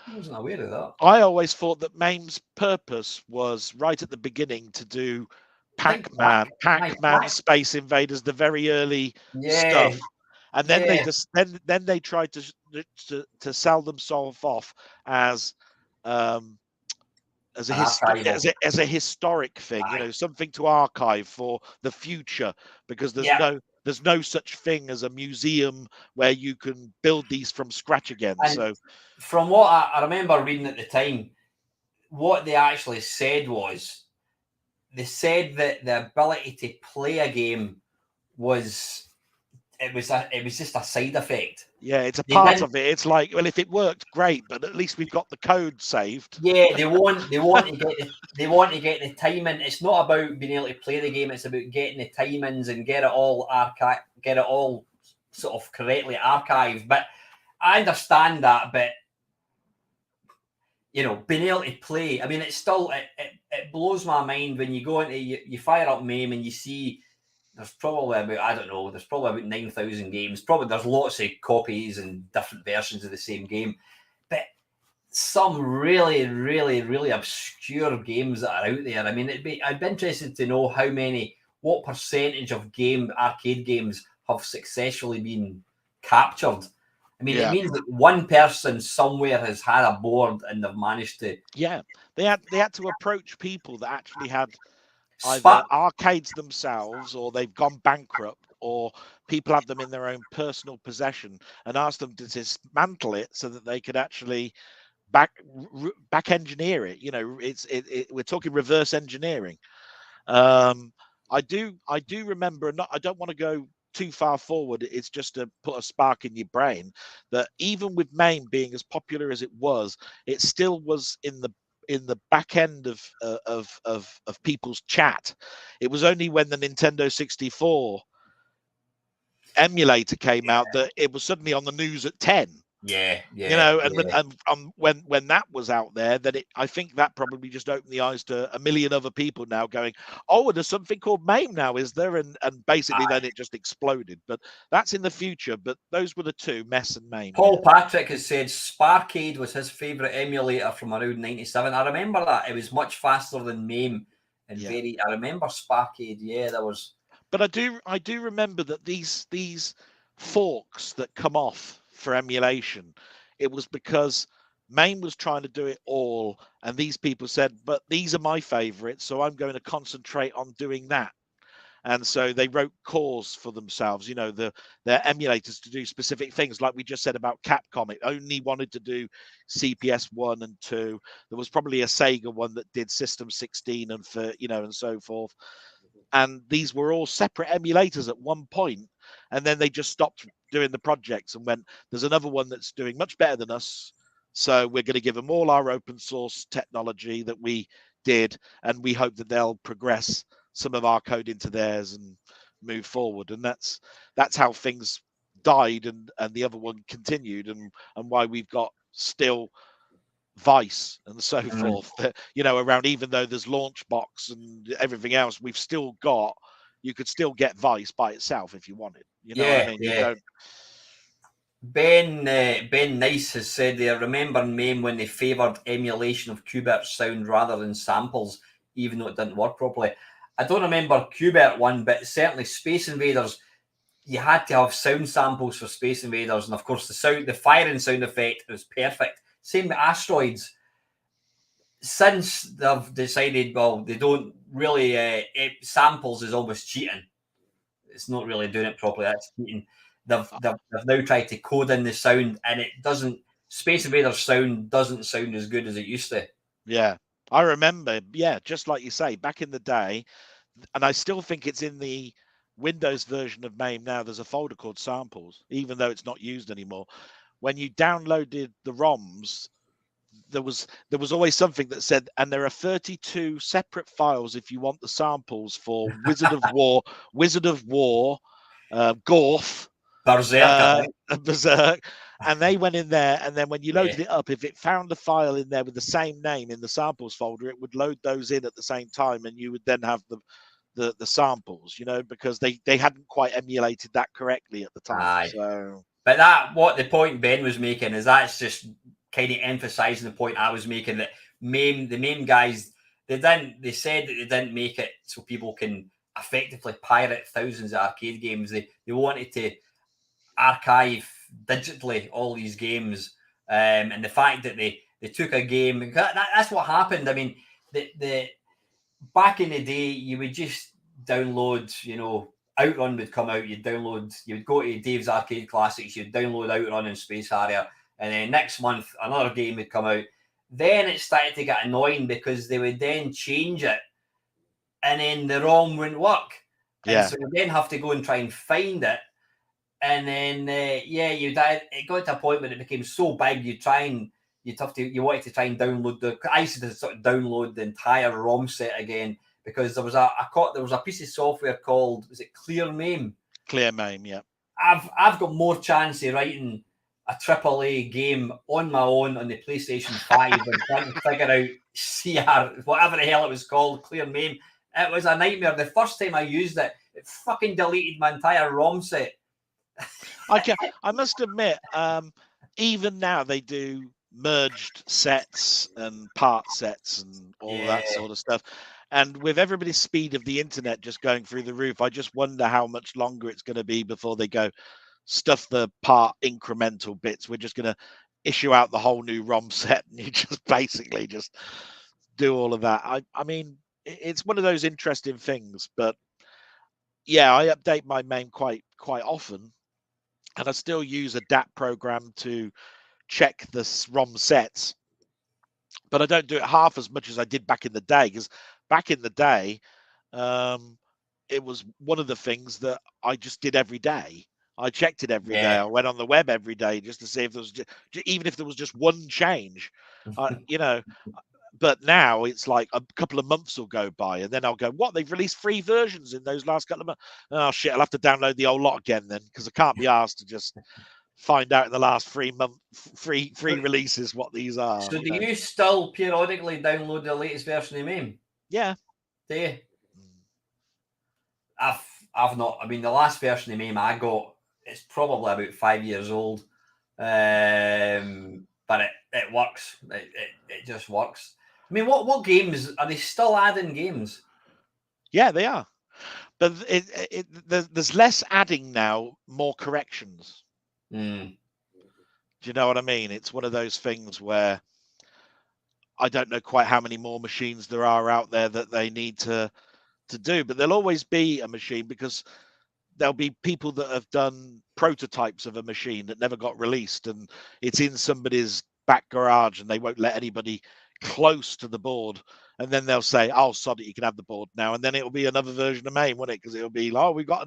I wasn't aware of that. I always thought that MAME's purpose was right at the beginning to do Pac-Man, Space Invaders, the very early stuff, and then they tried to sell themselves off as a historic thing, something to archive for the future, because there's no such thing as a museum where you can build these from scratch again. And so from what I remember reading at the time, what they actually said was, they said that the ability to play a game was it was just a side effect. Yeah, it's a They part didn't. of it. It's like, well, if it worked, great, but at least we've got the code saved. Yeah, they want to get the timing. It's not about being able to play the game. It's about getting the timings and get it all sort of correctly archived. But I understand that. But being able to play. I mean, it's still it blows my mind when you go into you fire up MAME and you see there's probably about, I don't know, there's probably about 9,000 games. Probably there's lots of copies and different versions of the same game, but some really, really, really obscure games that are out there. I mean, I'd be interested to know what percentage of arcade games have successfully been captured. I mean, It means that one person somewhere has had a board and they've managed to. Yeah, they had to approach people that actually had either arcades themselves, or they've gone bankrupt, or people have them in their own personal possession, and ask them to dismantle it so that they could actually back engineer it. We're talking reverse engineering. I do remember, and I don't want to go too far forward. It's just to put a spark in your brain that even with MAME being as popular as it was, it still was in the back end of people's chat. It was only when the Nintendo 64 emulator came out that it was suddenly on the news at 10. Yeah. And when that was out there, then I think that probably just opened the eyes to a million other people now going, oh, there's something called MAME now, is there? And basically then it just exploded. But that's in the future. But those were the two, MES and MAME. Paul Patrick has said Sparkade was his favourite emulator from around 97. I remember that. It was much faster than MAME. And I remember Sparkade, there was. But I do remember that these forks that come off for emulation, it was because MAME was trying to do it all, and these people said, but these are my favorites, so I'm going to concentrate on doing that. And so they wrote cores for themselves, their emulators to do specific things. Like we just said about Capcom, it only wanted to do CPS 1 and 2. There was probably a Sega one that did System 16 and and so forth. And these were all separate emulators at one point, and then they just stopped doing the projects and went, there's another one that's doing much better than us, so we're going to give them all our open source technology that we did, and we hope that they'll progress some of our code into theirs and move forward. And that's how things died, and the other one continued, and why we've got still Vice and so forth, around, even though there's Launchbox and everything else, we've still got, you could still get Vice by itself if you wanted. What I mean? Yeah. Ben Nice has said they remember MAME when they favoured emulation of Q*bert's sound rather than samples, even though it didn't work properly. I don't remember Q*bert one, but certainly Space Invaders, you had to have sound samples for Space Invaders, and of course the firing sound effect was perfect. Same with Asteroids. Since they've decided, well, they don't really samples is almost cheating. It's not really doing it properly. That's cheating. They've now tried to code in the sound, and it doesn't. Space Invaders sound doesn't sound as good as it used to. Yeah, I remember. Yeah, just like you say, back in the day, and I still think it's in the Windows version of MAME now. There's a folder called Samples, even though it's not used anymore. When you downloaded the ROMs, there was always something that said, and there are 32 separate files if you want the samples for Wizard of War, Gorf, Berserk, and they went in there, and then when you loaded it up, if it found a file in there with the same name in the samples folder, it would load those in at the same time, and you would then have the samples, because they hadn't quite emulated that correctly at the time. So, but what the point Ben was making is that's just kind of emphasizing the point I was making, that the MAME guys, they said that they didn't make it so people can effectively pirate thousands of arcade games. They wanted to archive digitally all these games, and the fact that they took a game, that's what happened. I mean, the back in the day, you would just download, Outrun would come out, you'd go to Dave's Arcade Classics, you'd download Outrun and Space Harrier, and then next month another game would come out. Then it started to get annoying because they would then change it, and then the ROM wouldn't work. And so you then have to go and try and find it. And then it got to a point where it became so big you wanted to try and download I used to sort of download the entire ROM set again, because there was a piece of software called, was it Clear MAME? Clear MAME, yeah. I've got more chance of writing a AAA game on my own on the PlayStation 5 and trying to figure out CR, whatever the hell it was called, Clear MAME. It was a nightmare. The first time I used it, it fucking deleted my entire ROM set. I must admit, even now they do merged sets and part sets and all that sort of stuff. And with everybody's speed of the internet just going through the roof, I just wonder how much longer it's going to be before they go stuff the part incremental bits. We're just going to issue out the whole new ROM set, and you just basically just do all of that. I mean, it's one of those interesting things, but yeah, I update my MAME quite often, and I still use a DAT program to check the ROM sets, but I don't do it half as much as I did back in the day, because back in the day, it was one of the things that I just did every day. I checked it every day. I went on the web every day just to see if there was, even if there was just one change, you know. But now it's like a couple of months will go by, and then I'll go, what? They've released 3 versions in those last couple of months. Oh shit! I'll have to download the whole lot again then, because I can't be asked to just find out in the last 3 releases what these are. So do you still periodically download the latest version of MAME? Yeah. Do you? I've not. I mean, the last version of MAME I got, it's probably about 5 years old, but it works. It just works. I mean, what games are they still adding games? Yeah, they are, but there's less adding now, more corrections. Do you know what I mean? It's one of those things where I don't know quite how many more machines there are out there that they need to do, but there'll always be a machine, because there'll be people that have done prototypes of a machine that never got released, and it's in somebody's back garage, and they won't let anybody close to the board, and then they'll say, oh sod it, you can have the board now, and then it'll be another version of MAME, won't it? Because it'll be like, oh, we've got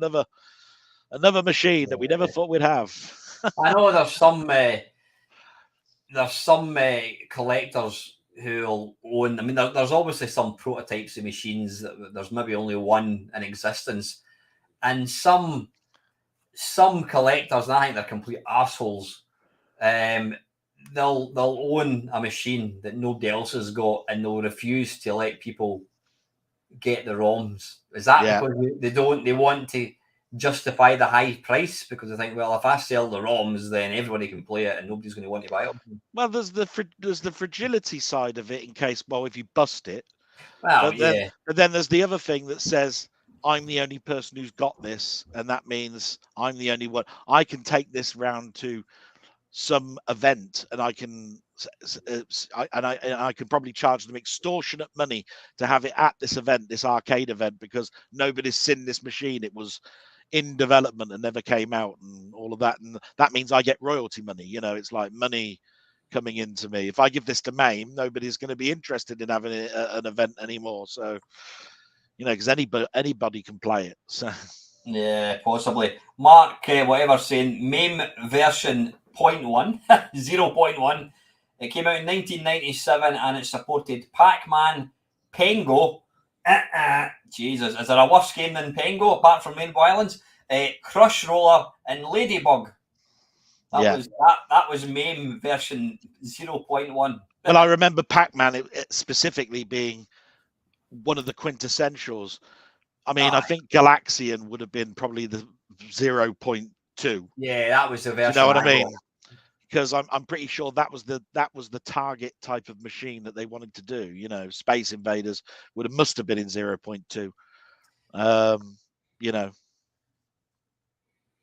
another machine that we never thought we'd have. I know there's some collectors who'll own. I mean, there's obviously some prototypes of machines that there's maybe only one in existence, and some collectors, and I think they're complete assholes. They'll own a machine that nobody else has got, and they'll refuse to let people get the ROMs. Is that because they want to justify the high price, because they think, well, if I sell the ROMs, then everybody can play it and nobody's going to want to buy it? Well, there's the fragility side of it, in case, well, if you bust it. Well, but then there's the other thing that says, I'm the only person who's got this, and that means I'm the only one. I can take this round to some event, and I can probably charge them extortionate money to have it at this event, this arcade event, because nobody's seen this machine. It was in development and never came out, and all of that, and that means I get royalty money. You know, it's like money coming into me. If I give this to MAME, nobody's going to be interested in having an event anymore. So, you know, because anybody can play it. So yeah, possibly. Mark, whatever, saying MAME version 0.1, 0.1. It came out in 1997 and it supported Pac-Man, Pengo. Jesus, is there a worse game than Pengo apart from Rainbow Islands? Crush Roller and Ladybug. That was MAME version 0.1. Well, I remember Pac-Man it specifically being one of the quintessentials. I mean, I think Galaxian would have been probably the 0.2. Yeah, that was the version. Do you know what I mean? Because I'm pretty sure that was the target type of machine that they wanted to do. You know, Space Invaders must have been in 0.2. You know.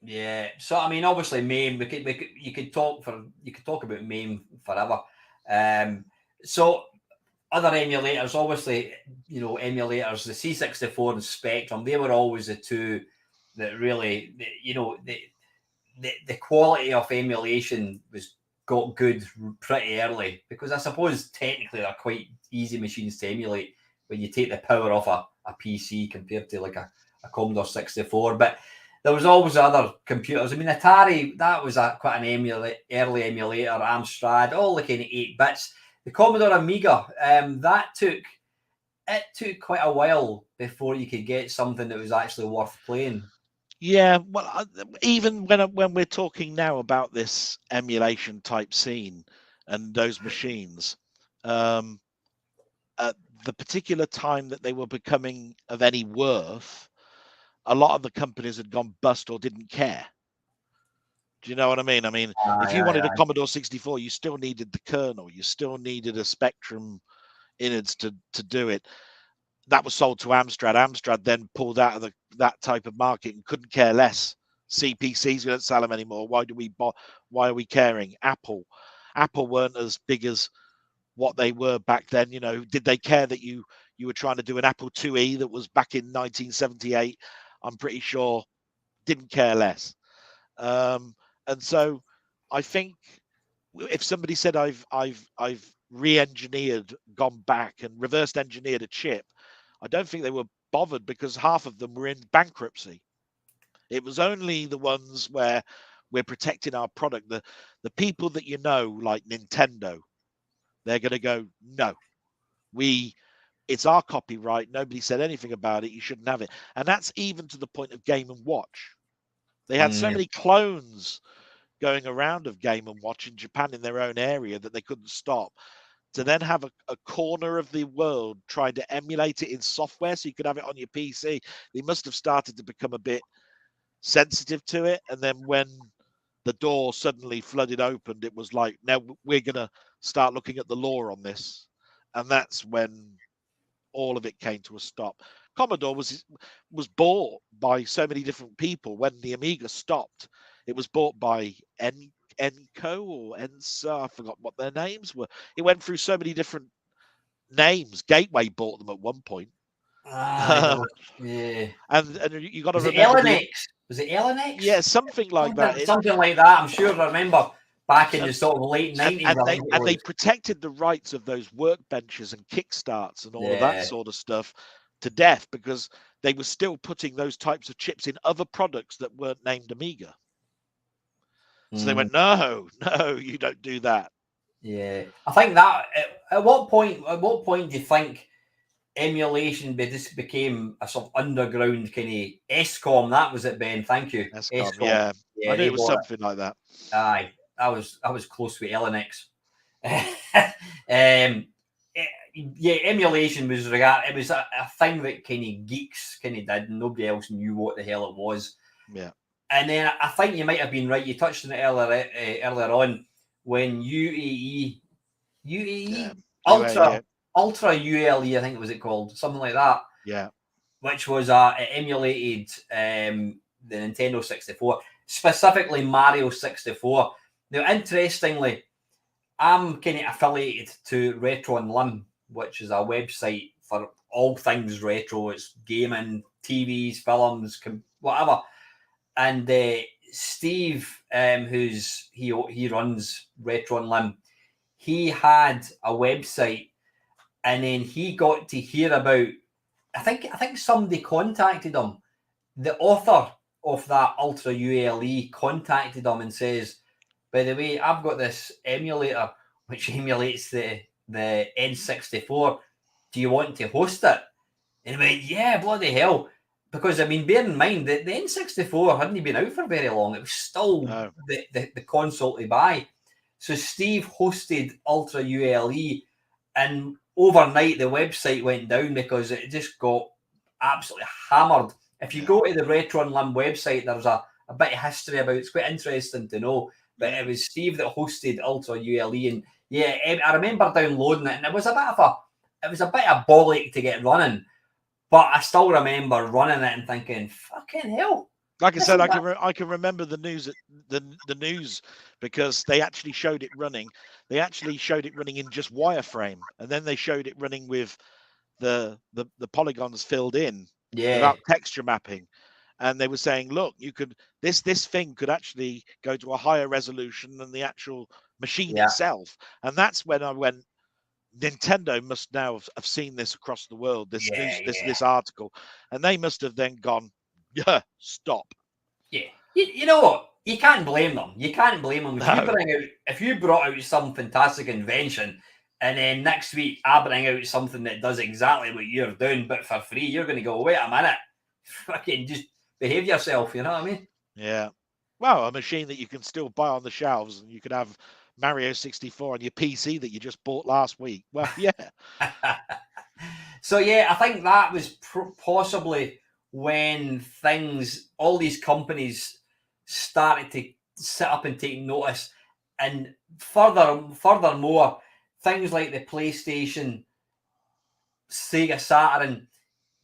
Yeah. So I mean, obviously, MAME. You could talk about MAME forever. So other emulators, obviously, you know, emulators, the C64 and Spectrum, they were always the two that really, you know, the quality of emulation got good pretty early, because I suppose technically they're quite easy machines to emulate when you take the power off a PC compared to like a Commodore 64. But there was always other computers. I mean, Atari, that was quite an early emulator, Amstrad, all the kind of 8 bits. The Commodore Amiga, that took quite a while before you could get something that was actually worth playing. Yeah, well, even when we're talking now about this emulation type scene and those machines, at the particular time that they were becoming of any worth, a lot of the companies had gone bust or didn't care. Do you know what I mean? I mean, if you wanted a Commodore 64, you still needed the kernel, you still needed a Spectrum innards to do it. That was sold to Amstrad. Amstrad then pulled out of that type of market and couldn't care less. CPCs don't sell them anymore. Why are we caring? Apple weren't as big as what they were back then. You know, did they care that you were trying to do an Apple IIe that was back in 1978? I'm pretty sure didn't care less. And so I think if somebody said I've re-engineered, gone back and reversed engineered a chip, I don't think they were bothered because half of them were in bankruptcy. It was only the ones where we're protecting our product. The people that you know, like Nintendo, they're going to go, no, it's our copyright. Nobody said anything about it. You shouldn't have it. And that's even to the point of Game & Watch. They had so many clones going around of Game & Watch in Japan in their own area that they couldn't stop. To then have a corner of the world trying to emulate it in software so you could have it on your PC, they must have started to become a bit sensitive to it. And then when the door suddenly flooded open, it was like, now we're going to start looking at the law on this. And that's when all of it came to a stop. Commodore was bought by so many different people. When the Amiga stopped, it was bought by Enco or Ensa. I forgot what their names were. It went through so many different names. Gateway bought them at one point. Yeah. And you got to remember. Was it LNX? Yeah, something like that. Something like that. I'm sure I remember back in the sort of late 90s. And they protected the rights of those workbenches and kickstarts and all of that sort of stuff to death because they were still putting those types of chips in other products that weren't named Amiga. So they went, no, you don't do that. Yeah, I think that at what point do you think emulation became a sort of underground kind of ESCOM? That was it, Ben. Thank you. ESCOM, yeah. I knew it was something like that. Aye, I was close with LNX. Yeah, emulation was it was a thing that kind of geeks kind of did, and nobody else knew what the hell it was. Yeah. And then I think you might have been right. You touched on it earlier on when UAE Ultra ULE, I think was it called, something like that. Yeah. Which was it emulated the Nintendo 64, specifically Mario 64. Now, interestingly, I'm kind of affiliated to Retro and Limb, which is a website for all things retro. It's gaming, TVs, films, whatever. And Steve, he runs Retro and Limb, he had a website, and then he got to hear about. I think somebody contacted him. The author of that Ultra ULE contacted him and says, by the way, I've got this emulator which emulates the N64. Do you want to host it? And he went, yeah, bloody hell. Because, I mean, bear in mind that the N64 hadn't been out for very long. It was still the console to buy. So Steve hosted Ultra ULE, and overnight the website went down because it just got absolutely hammered. If you go to the Retro and Limb website, there's a bit of history about it. It's quite interesting to know. But it was Steve that hosted Ultra ULE, and yeah, I remember downloading it, and it was a bit of bollock to get running, but I still remember running it and thinking, "Fucking hell!" Like I said, I can remember the news the news because they actually showed it running. They actually showed it running in just wireframe, and then they showed it running with the polygons filled in without texture mapping. And they were saying, look, you could this thing could actually go to a higher resolution than the actual machine itself. And that's when I went, Nintendo must now have seen this across the world, this article, and they must have then gone, yeah, stop. Yeah. You know what? You can't blame them. You can't blame them. No. If you brought out some fantastic invention and then next week I bring out something that does exactly what you're doing but for free, you're going to go, wait a minute, fucking just behave yourself, you know what I mean? Yeah. Well, a machine that you can still buy on the shelves, and you could have Mario 64 on your PC that you just bought last week. Well, yeah. So yeah, I think that was possibly when all these companies started to sit up and take notice, and furthermore, things like the PlayStation, Sega Saturn,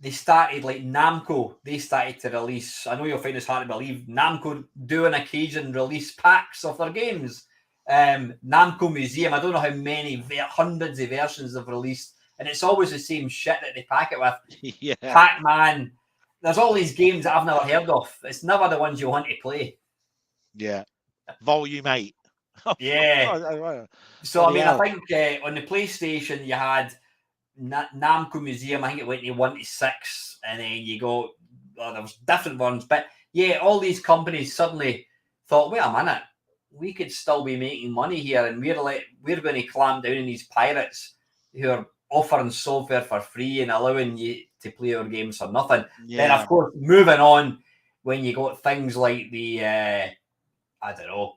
they started like Namco. They started to release. I know you'll find this hard to believe. Namco do on occasion release packs of their games. Namco Museum. I don't know how many hundreds of versions they've released, and it's always the same shit that they pack it with. Yeah. Pac-Man. There's all these games that I've never heard of. It's never the ones you want to play. Yeah. Volume 8. Yeah. So I mean, I think on the PlayStation you had Namco Museum. I think it went to 1 to 6, and then you go. There was different ones, but yeah, all these companies suddenly thought, wait a minute, we could still be making money here, and we're going to clamp down on these pirates who are offering software for free and allowing you to play our games for nothing. Yeah. Then, of course, moving on, when you got things like the I don't know,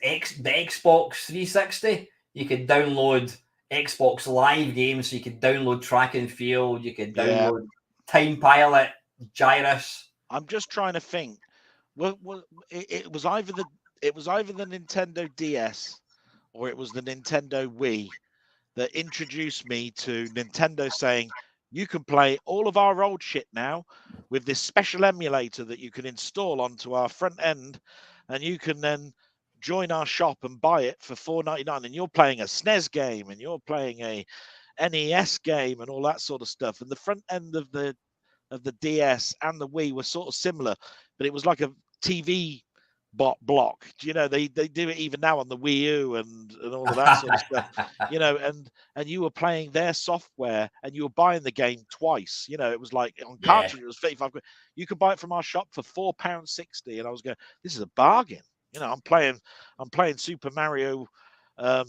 the Xbox 360, you could download Xbox Live games, so you could download Track and Field, you could download Time Pilot, Gyrus. I'm just trying to think. Well, it was either the Nintendo DS or it was the Nintendo Wii that introduced me to Nintendo saying, you can play all of our old shit now with this special emulator that you can install onto our front end, and you can then join our shop and buy it for $4.99, and you're playing a SNES game and you're playing a NES game and all that sort of stuff. And the front end of the DS and the Wii were sort of similar, but it was like a TV block. You know, they do it even now on the Wii U and all of that sort of stuff. You know, and you were playing their software and you were buying the game twice. You know, it was like on cartridge, it was 35 quid. You could buy it from our shop for £4.60, and I was going, this is a bargain. You know, I'm playing Super Mario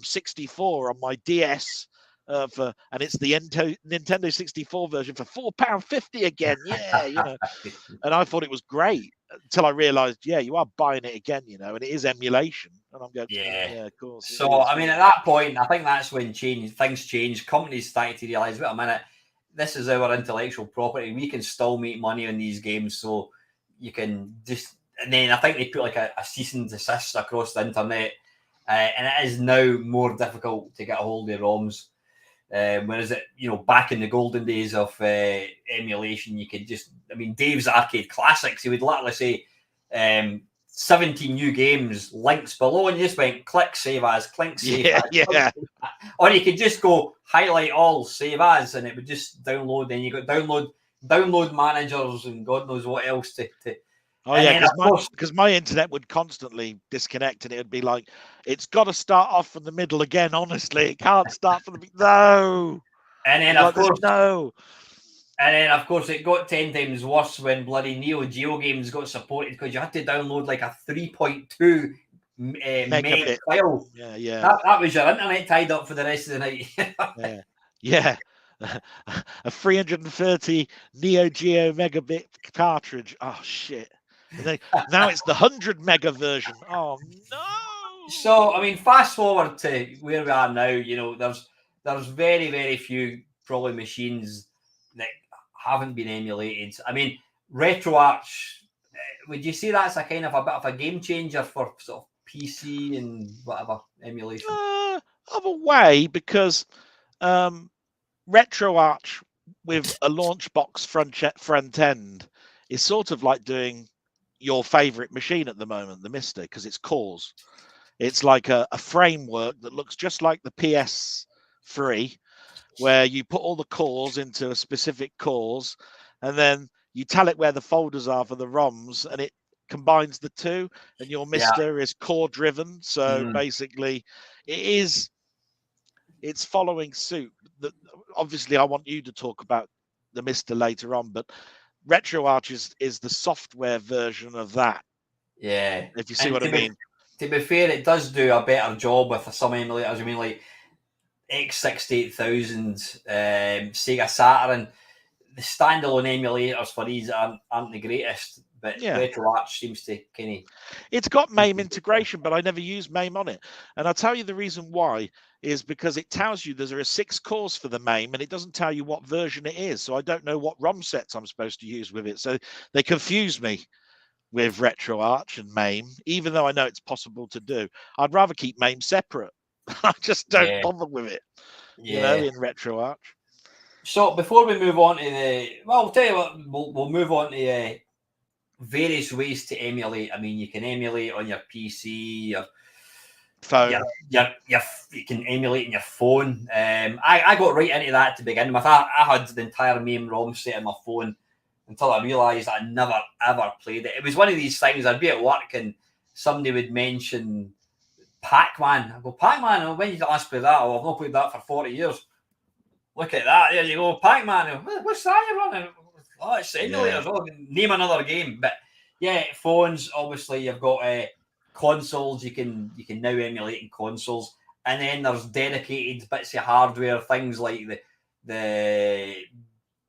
64 on my DS. And it's the Nintendo 64 version for £4.50 again. Yeah, you know. And I thought it was great until I realized, yeah, you are buying it again, you know, and it is emulation. And I'm going, yeah, of course. So, I mean, at that point, I think that's when things changed. Companies started to realize, wait a minute, this is our intellectual property. We can still make money on these games. So you can just, and then I think they put like a cease and desist across the internet. And it is now more difficult to get a hold of ROMs. Whereas back in the golden days of emulation, you could just, I mean, Dave's Arcade Classics, he would literally say 17 new games, links below, and you just went click save as, click save as. Yeah. Or you could just go highlight all, save as, and it would just download. Then you got download managers and God knows what else to Oh, yeah, because my internet would constantly disconnect, and it would be like, it's got to start off from the middle again, honestly. It can't start from the no. And then, of course, no. And then, of course, it got 10 times worse when bloody Neo Geo games got supported, because you had to download like a 3.2 meg file. Yeah. That was your internet tied up for the rest of the night. Yeah. A 330 Neo Geo megabit cartridge. Oh, shit. Now it's the 100 mega version. Oh no! So I mean, fast forward to where we are now. There's very, very few probably machines that haven't been emulated. I mean, RetroArch. Would you say that's a kind of a bit of a game changer for sort of PC and whatever emulation? Of a way, because RetroArch with a launch box front end is sort of like doing your favorite machine at the moment, the Meister, because it's cores. It's like a framework that looks just like the PS3, where you put all the cores into a specific cores, and then you tell it where the folders are for the ROMs, and it combines the two, and your Meister is core driven. So basically it's following suit. Obviously I want you to talk about the Meister later on, but RetroArch is the software version of that. Yeah. If you see what I mean. To be fair, it does do a better job with some emulators. I mean, like X68000, Sega Saturn. The standalone emulators for these aren't the greatest, but Yeah. RetroArch seems to kind of. It's got MAME integration, but I never use MAME on it. And I'll tell you the reason why is because it tells you there are 6 cores for the MAME, and it doesn't tell you what version it is. So I don't know what ROM sets I'm supposed to use with it. So they confuse me with RetroArch and MAME, even though I know it's possible to do. I'd rather keep MAME separate. I just don't bother with it, you know, in RetroArch. So before we move on to I'll tell you what, we'll move on to various ways to emulate. I mean, you can emulate on your PC, your phone. You can emulate in your phone. I got right into that to begin with. I had the entire MAME ROM set on my phone until I realised I never ever played it. It was one of these things. I'd be at work and somebody would mention Pac-Man. I go, Pac-Man? When did you last play that? Oh, I've not played that for 40 years. Look at that. There you go, Pac-Man. What's that you're running? Oh, it's emulators. Oh, name another game. But yeah, phones, obviously, you've got consoles. You can now emulate in consoles. And then there's dedicated bits of hardware, things like the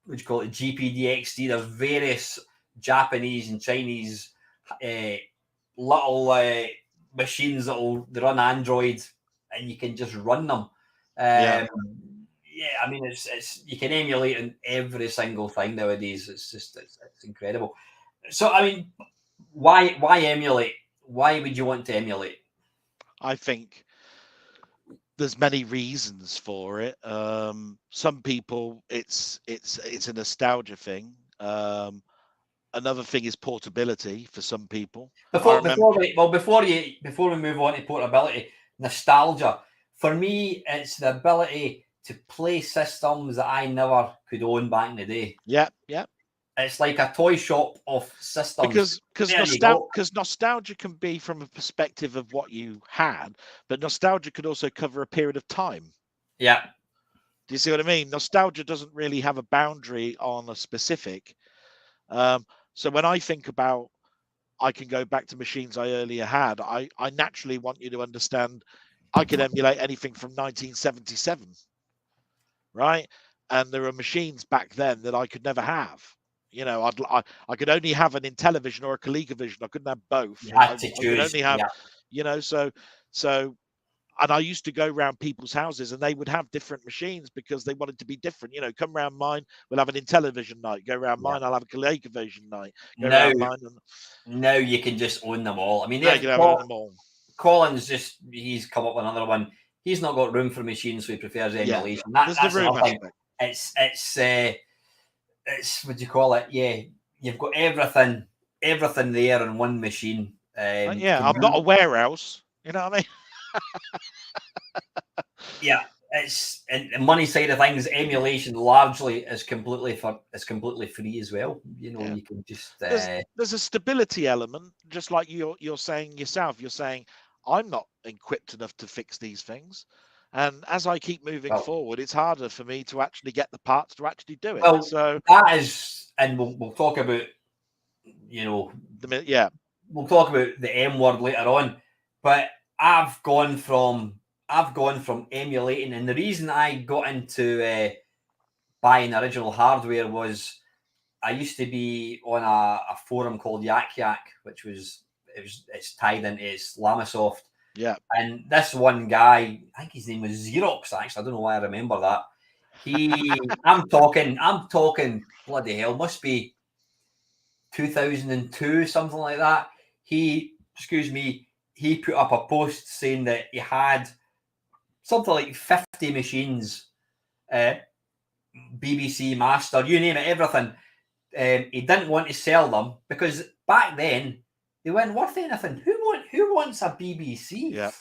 what do you call it, GPDXD. There's various Japanese and Chinese little machines that run Android, and you can just run them. I mean, it's you can emulate in every single thing nowadays. It's just it's incredible. So, I mean, why emulate? Why would you want to emulate? I think there's many reasons for it. Some people, it's a nostalgia thing. Another thing is portability for some people. Before we move on to portability, nostalgia. For me, it's the ability to play systems that I never could own back in the day. Yeah. It's like a toy shop of systems. Because nostalgia can be from a perspective of what you had, but nostalgia could also cover a period of time. Yeah. Do you see what I mean? Nostalgia doesn't really have a boundary on a specific. So when I think about, I can go back to machines I earlier had, I naturally want you to understand I can emulate anything from 1977, right? And there are machines back then that I could never have. You know, I could only have an Intellivision or a ColecoVision. I couldn't have both. You had to choose. I could only have, you know, so and I used to go around people's houses and they would have different machines because they wanted to be different. You know, come around mine, we'll have an Intellivision night. Go around mine, I'll have a ColecoVision night. Now you can just own them all. I mean, you can have them all. Colin's he's come up with another one. He's not got room for machines, so he prefers emulation. That's the room aspect. It's what do you call it? Yeah, you've got everything there in one machine. I'm not a warehouse. You know what I mean? Yeah, it's and the money side of things. Emulation largely is completely free as well. You know, you can just there's a stability element, just like you're saying yourself. You're saying I'm not equipped enough to fix these things, and as I keep moving forward, it's harder for me to actually get the parts to actually do it. Well, so that is, and we'll talk about, you know, we'll talk about the M word later on, but I've gone from emulating, and the reason I got into buying original hardware was I used to be on a forum called Yak Yak, which it's tied into Islamisoft. Yeah. And this one guy, I think his name was Xerox, actually. I don't know why I remember that. I'm talking bloody hell, must be 2002, something like that. He put up a post saying that he had something like 50 machines, BBC Master, you name it, everything. He didn't want to sell them because back then they weren't worth anything. Who wants a BBC? Yeah.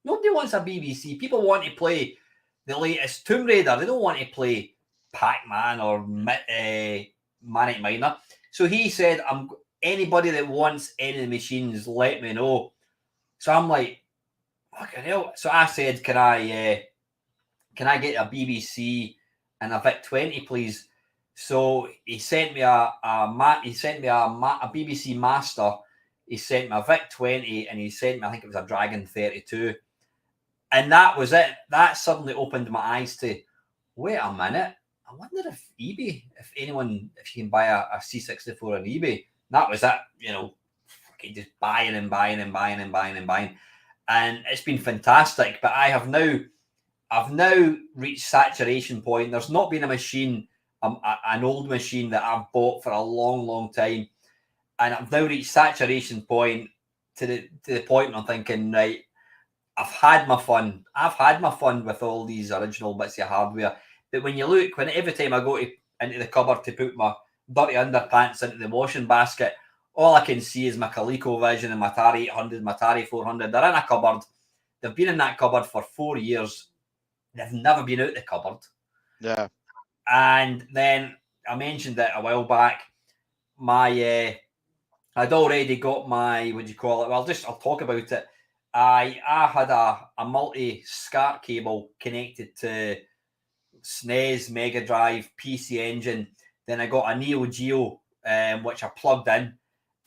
Nobody wants a BBC. People want to play the latest Tomb Raider. They don't want to play Pac-Man or Manic Miner. So he said, anybody that wants any of the machines, let me know. So I'm like, fucking hell. So I said, can I get a BBC and a VIC-20, please? So he sent me a BBC Master. he sent me a Vic 20, and he sent me, I think it was a Dragon 32. And that was it. That suddenly opened my eyes to, wait a minute, I wonder if eBay, if you can buy a C64 on eBay. That was it, fucking just buying and buying and buying and buying and buying. And it's been fantastic. But I've now reached saturation point. There's not been a machine, an old machine that I've bought for a long, long time. And I've now reached saturation point to the point where I'm thinking, right, I've had my fun. I've had my fun with all these original bits of hardware. But when you look, every time I go into the cupboard to put my dirty underpants into the washing basket, all I can see is my ColecoVision and my Atari 800, my Atari 400. They're in a cupboard. They've been in that cupboard for 4 years. They've never been out the cupboard. Yeah. And then I mentioned it a while back. I'd already got my, what do you call it? Well, I'll talk about it. I had a multi-SCART cable connected to SNES, Mega Drive, PC Engine. Then I got a Neo Geo, which I plugged in.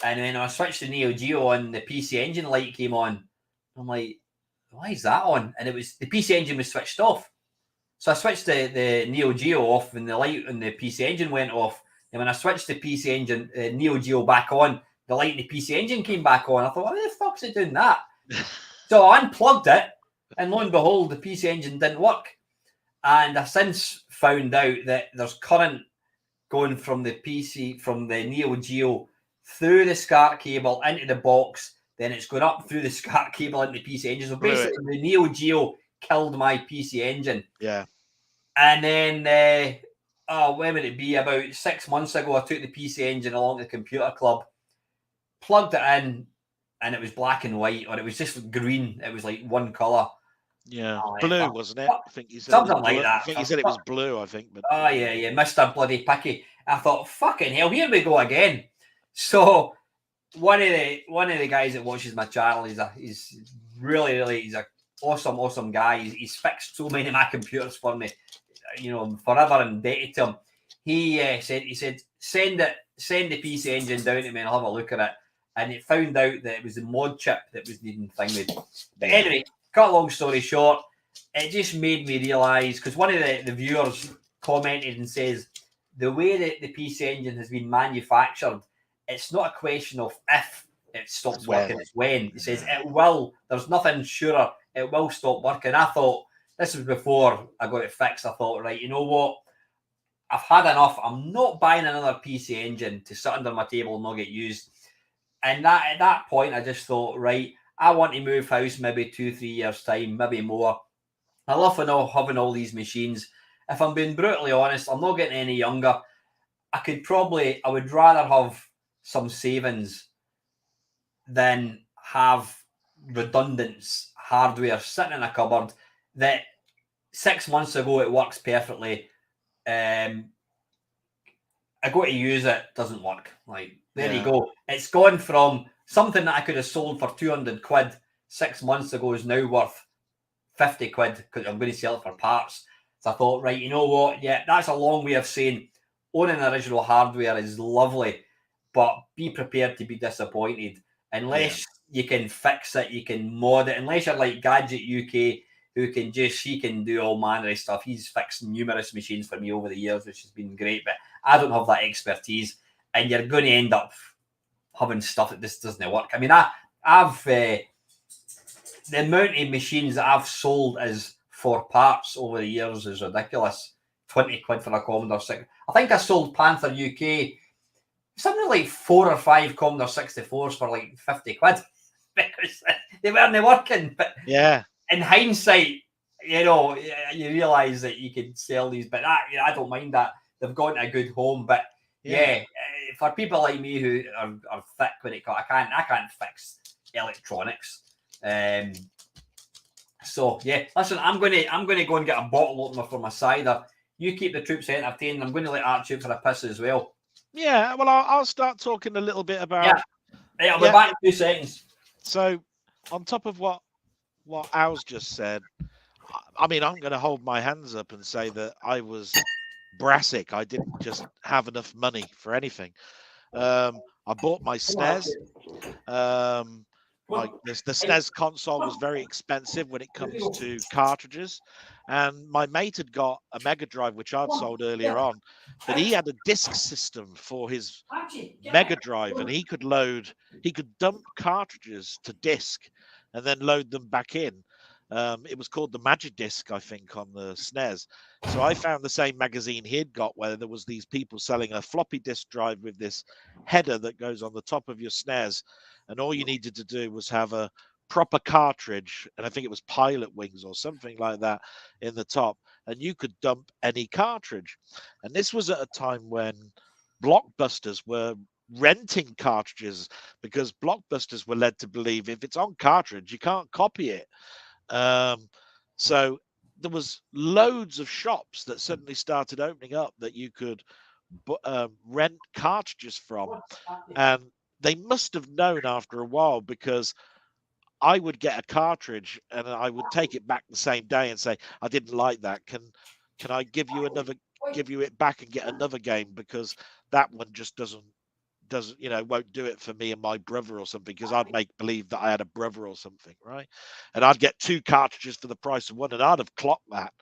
And then I switched the Neo Geo on, the PC Engine light came on. I'm like, why is that on? And it was, the PC Engine was switched off. So I switched the Neo Geo off, and the light on the PC Engine went off. And when I switched the PC Engine, Neo Geo back on, the light in the PC Engine came back on. I thought, why the fuck's it doing that? So I unplugged it, and lo and behold, the PC Engine didn't work. And I've since found out that there's current going from the Neo Geo through the SCART cable into the box. Then it's going up through the SCART cable into the PC Engine. So basically, the Neo Geo killed my PC Engine. Yeah. And then, when would it be? About 6 months ago, I took the PC Engine along to the computer club, plugged it in, and it was black and white, or it was just green. It was like one color. Yeah, blue, wasn't it? I think you said something like that. I think you said it was blue. I think. But oh yeah, Mr. Bloody Picky. I thought, fucking hell, here we go again. So one of the guys that watches my channel, he's really he's a awesome guy. He's fixed so many of my computers for me, forever indebted to him. He said send the PC Engine down to me and I'll have a look at it. And it found out that it was the mod chip that was needing thinged. But anyway, cut a long story short, it just made me realise, because one of the viewers commented and says, the way that the PC Engine has been manufactured, it's not a question of if it stops working, it's when. It says it will. There's nothing surer. It will stop working. I thought, this was before I got it fixed. I thought, right, you know what? I've had enough. I'm not buying another PC Engine to sit under my table and not get used. And at that point, I just thought, right, I want to move house maybe 2-3 years' time, maybe more. I love having all these machines. If I'm being brutally honest, I'm not getting any younger. I would rather have some savings than have redundant hardware sitting in a cupboard that 6 months ago it works perfectly. I go to use it, doesn't work. Like, there you go. It's gone from something that I could have sold for 200 quid 6 months ago is now worth 50 quid because I'm going to sell it for parts. So I thought, right, you know what? Yeah, that's a long way of saying owning original hardware is lovely, but be prepared to be disappointed. Unless you can fix it, you can mod it. Unless you're like Gadget UK, he can do all manner of stuff. He's fixed numerous machines for me over the years, which has been great, but I don't have that expertise. And you're going to end up having stuff that just doesn't work. I mean, I've the amount of machines that I've sold as for parts over the years is ridiculous. 20 quid for a Commodore 6. I think I sold Panther UK something like 4 or 5 Commodore 64s for like 50 quid because they weren't working. But in hindsight, you realise that you could sell these, but I don't mind that. They've got a good home, but for people like me who are thick when it comes, I can't fix electronics. Listen, I'm gonna go and get a bottle opener for my cider. You keep the troops entertained. I'm going to let Archie out for a piss as well. Yeah, well, I'll start talking a little bit about. I'll be back in 2 seconds. So, on top of what Al's just said, I mean, I'm going to hold my hands up and say that I was brassic. I didn't just have enough money for anything. I bought my SNES. The SNES console was very expensive when it comes to cartridges, and my mate had got a Mega Drive, which I'd sold earlier on, but he had a disc system for his Mega Drive, and he could dump cartridges to disc and then load them back in. It was called the Magidisc, I think, on the SNES. So I found the same magazine he'd got, where there was these people selling a floppy disk drive with this header that goes on the top of your SNES, and all you needed to do was have a proper cartridge, and I think it was Pilot Wings or something like that in the top, and you could dump any cartridge. And this was at a time when Blockbusters were renting cartridges, because Blockbusters were led to believe if it's on cartridge, you can't copy it. So there was loads of shops that suddenly started opening up that you could rent cartridges from, and they must have known after a while, because I would get a cartridge and I would take it back the same day and say, I didn't like that. Can I give you it back and get another game, because that one just doesn't won't do it for me and my brother or something, because I'd make believe that I had a brother or something, right? And I'd get 2 cartridges for the price of one, and I'd have clocked that,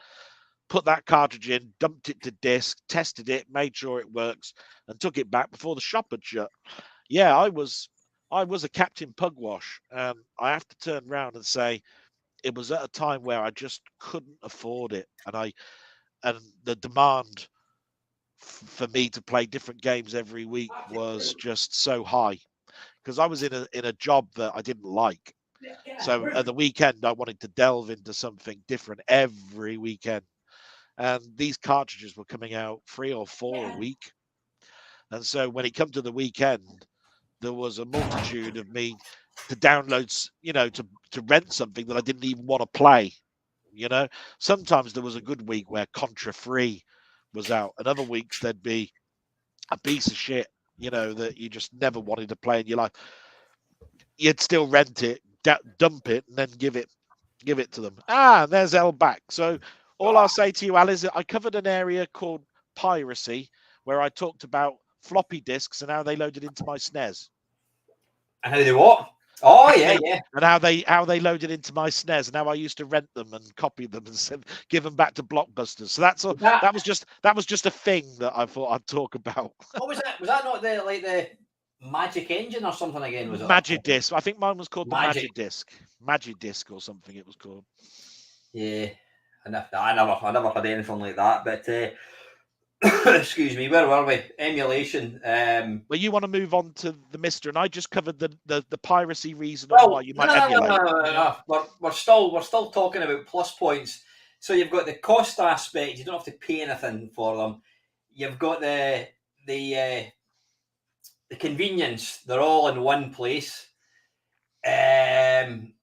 put that cartridge in, dumped it to disc, tested it, made sure it works, and took it back before the shop had shut. Yeah, I was a Captain Pugwash, and I have to turn around and say it was at a time where I just couldn't afford it, and the demand for me to play different games every week was just so high, because I was in a job that I didn't like. So at the weekend, I wanted to delve into something different every weekend, and these cartridges were coming out 3 or 4 a week. And so when it came to the weekend, there was a multitude of me to download, to rent something that I didn't even want to play. Sometimes there was a good week where Contra 3 was out, and other weeks there'd be a piece of shit, that you just never wanted to play in your life. You'd still rent it, dump it, and then give it to them. There's Elle back. So all I'll say to you, Al, is that I covered an area called piracy, where I talked about floppy disks and how they loaded into my SNES. And how they what? Oh, yeah. And how they loaded into my SNES, and how I used to rent them and copy them and give them back to Blockbusters. So that was just a thing that I thought I'd talk about. What was that? Was that not the Magic Engine or something again? Was it Magidisc? I think mine was called the Magidisc or something. It was called. Yeah, I never had anything like that. But excuse me, where were we? Emulation. Well, you want to move on to the Meister, and I just covered the piracy reason why you might emulate. No. We're still talking about plus points. So you've got the cost aspect. You don't have to pay anything for them. You've got the convenience. They're all in one place. You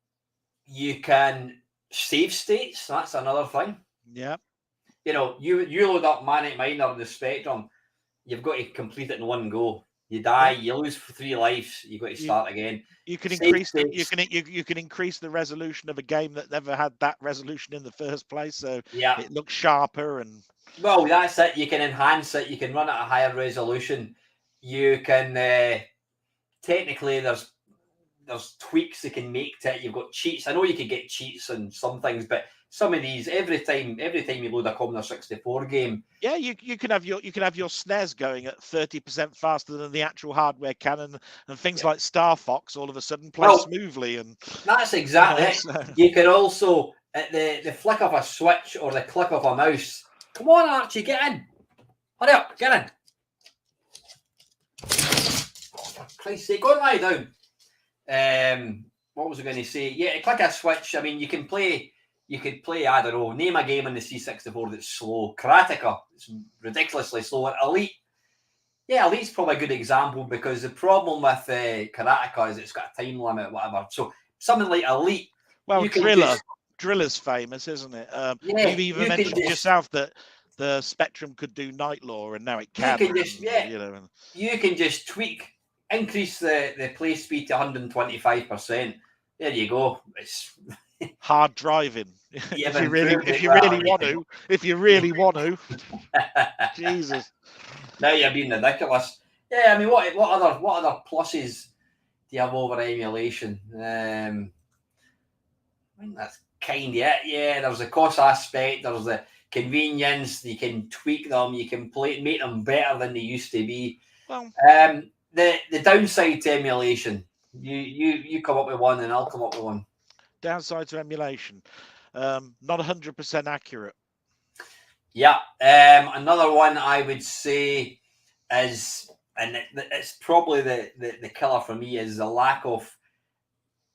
can save states. That's another thing. Yeah. You load up Manic Miner in the Spectrum, you've got to complete it in one go. You die, you lose 3 lives, you've got to start again. You can increase you can increase the resolution of a game that never had that resolution in the first place, so it looks sharper. And well, that's it. You can enhance it. You can run at a higher resolution. You can technically there's tweaks you can make to it. You've got cheats. I know you can get cheats on some things, but some of these every time you load a Commodore 64 game, you can have your SNES going at 30% faster than the actual hardware can, and things like Star Fox all of a sudden play smoothly. And that's exactly it. So. You can also at the flick of a switch or the click of a mouse. Come on, Archie, get in! Hurry up, get in! For Christ's sake, go and lie down. What was I going to say? Yeah, click a switch. I mean, you could play, I don't know, name a game on the C64 that's slow. Karateka, it's ridiculously slow. Elite, Elite's probably a good example, because the problem with Karateka is it's got a time limit or whatever. So something like Elite. Well, Driller's famous, isn't it? You've even mentioned yourself that the Spectrum could do Night Law, and now it can. You can just tweak, increase the play speed to 125%. There you go. It's hard driving. if you really want to. Jesus. Now you're being ridiculous. Yeah, I mean, what other pluses do you have over emulation? I think that's kind of it. Yeah, there's the cost aspect, there's the convenience. You can tweak them, you can make them better than they used to be. Well, The downside to emulation, you come up with one, and I'll come up with one. downside to emulation, not 100% accurate. Yeah. Another one I would say is, and it's probably the killer for me, is the lack of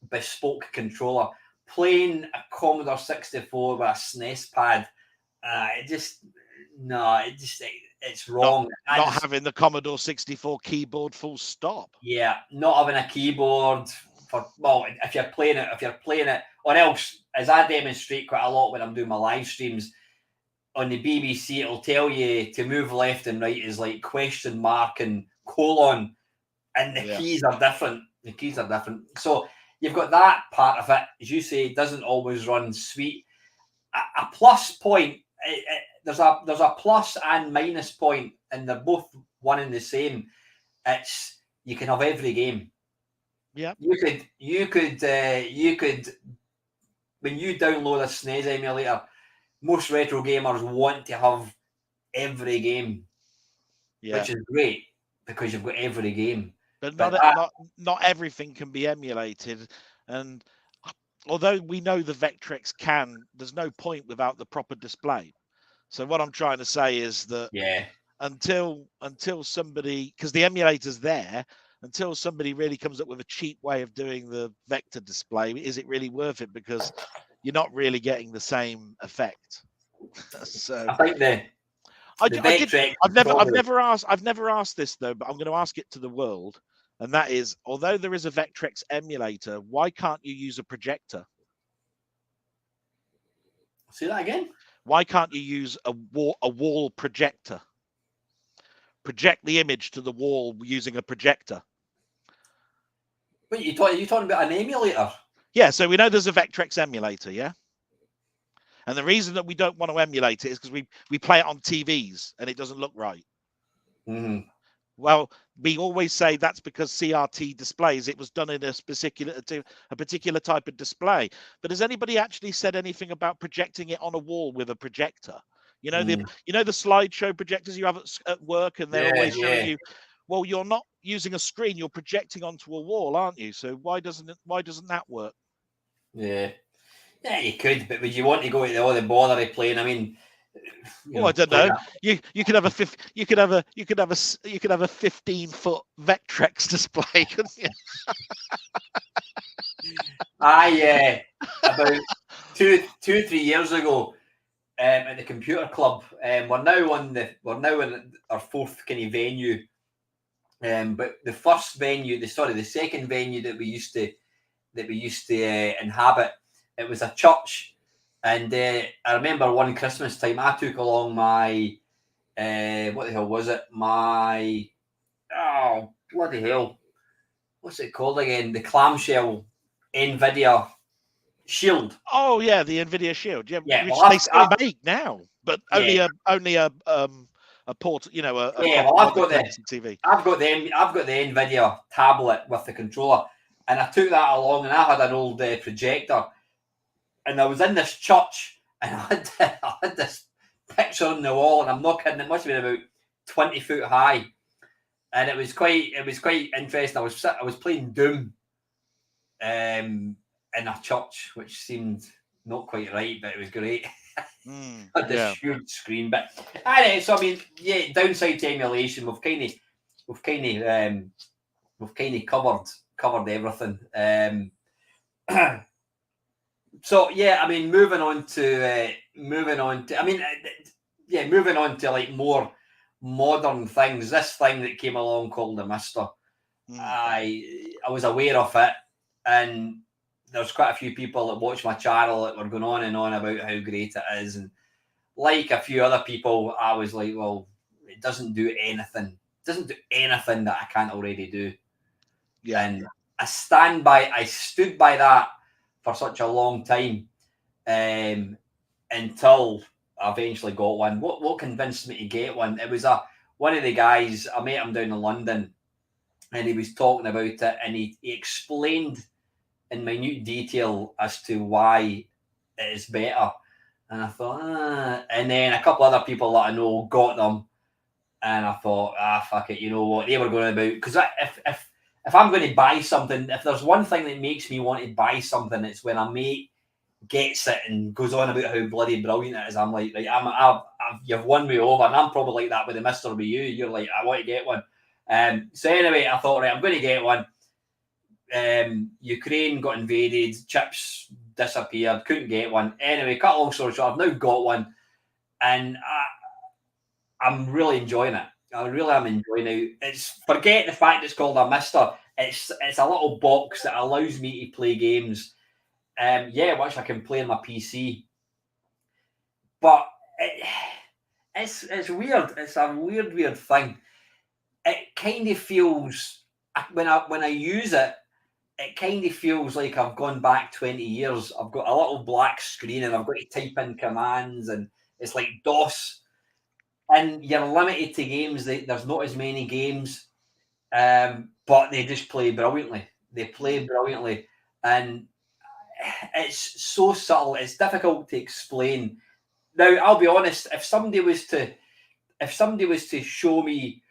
bespoke controller. Playing a Commodore 64 with a SNES pad, it's wrong. Not having the Commodore 64 keyboard, full stop. Yeah, not having a keyboard if you're playing it, or else, as I demonstrate quite a lot when I'm doing my live streams on the BBC, it'll tell you to move left and right is like question mark and colon, and the keys are different. The keys are different. So you've got that part of it. As you say, it doesn't always run sweet. A plus point, there's a plus and minus point, and they're both one and the same. It's you can have every game. Yeah. You could when you download a SNES emulator, most retro gamers want to have every game, which is great because you've got every game. But not everything can be emulated, and although we know the Vectrex can, there's no point without the proper display. So what I'm trying to say is that until somebody, because the emulator's there, until somebody really comes up with a cheap way of doing the vector display, is it really worth it? Because you're not really getting the same effect. So I think I've never asked this though, but I'm going to ask it to the world, and that is, although there is a Vectrex emulator, why can't you use a projector? Say that again. Why can't you use a wall projector? Project the image to the wall using a projector. Wait, you talking about an emulator? Yeah, so we know there's a Vectrex emulator, yeah? And the reason that we don't want to emulate it is because we play it on TVs and it doesn't look right. Mm-hmm. Well, we always say that's because CRT displays, it was done in a particular type of display. But has anybody actually said anything about projecting it on a wall with a projector? You know, the slideshow projectors you have at work, and they're always showing you, well, you're not using a screen, you're projecting onto a wall, aren't you? So why doesn't that work? Yeah, you could, but would you want to go to all the bother of playing? I mean, I don't know. You could have a 15-foot Vectrex display, couldn't you? About 3 years ago, at the computer club, we're now in our fourth kind of venue. But the first venue, the second venue that we used to inhabit, it was a church, and I remember one Christmas time I took along my what the hell was it? My bloody hell, what's it called again? The clamshell NVIDIA Shield. Oh yeah, the NVIDIA Shield. Yeah, which well, they still make now, but only a port. I've got the NVIDIA tablet with the controller, and I took that along, and I had an old projector, and I was in this church, and I had this picture on the wall, and I'm not kidding, it must have been about 20 foot high, and it was quite interesting. I was playing Doom, in a church, which seemed not quite right, but it was great. Had this huge screen, but so I mean, downside to emulation, we've kind of covered everything. So I mean, moving on to like more modern things. This thing that came along called the Meister, I was aware of it, and there's quite a few people that watch my channel that were going on and on about how great it is, and like a few other people, I was like, well, it doesn't do anything. It doesn't do anything that I can't already do. Yeah. And I stood by that for such a long time, until I eventually got one. What convinced me to get one? It was one of the guys, I met him down in London, and he was talking about it, and he explained in minute detail as to why it is better. And I thought, and then a couple other people that I know got them, and I thought, fuck it, you know what they were going about. Because if I'm going to buy something, if there's one thing that makes me want to buy something, it's when a mate gets it and goes on about how bloody brilliant it is. I'm like, you've won me over, and I'm probably like that with the Meister with you. You're like, I want to get one. So anyway, I thought, right, I'm going to get one. Ukraine got invaded, chips disappeared, couldn't get one. Anyway, cut long story short, I've now got one, and I'm really enjoying it. I really am enjoying it. It's forget the fact it's called a Meister. It's a little box that allows me to play games. Which I can play on my PC. But it's weird. It's a weird thing. It kind of feels when I use it, it kind of feels like I've gone back 20 years. I've got a little black screen and I've got to type in commands, and it's like DOS. And you're limited to games. There's not as many games, but they just play brilliantly. They play brilliantly, and it's so subtle. It's difficult to explain. Now, I'll be honest. If somebody was to show me,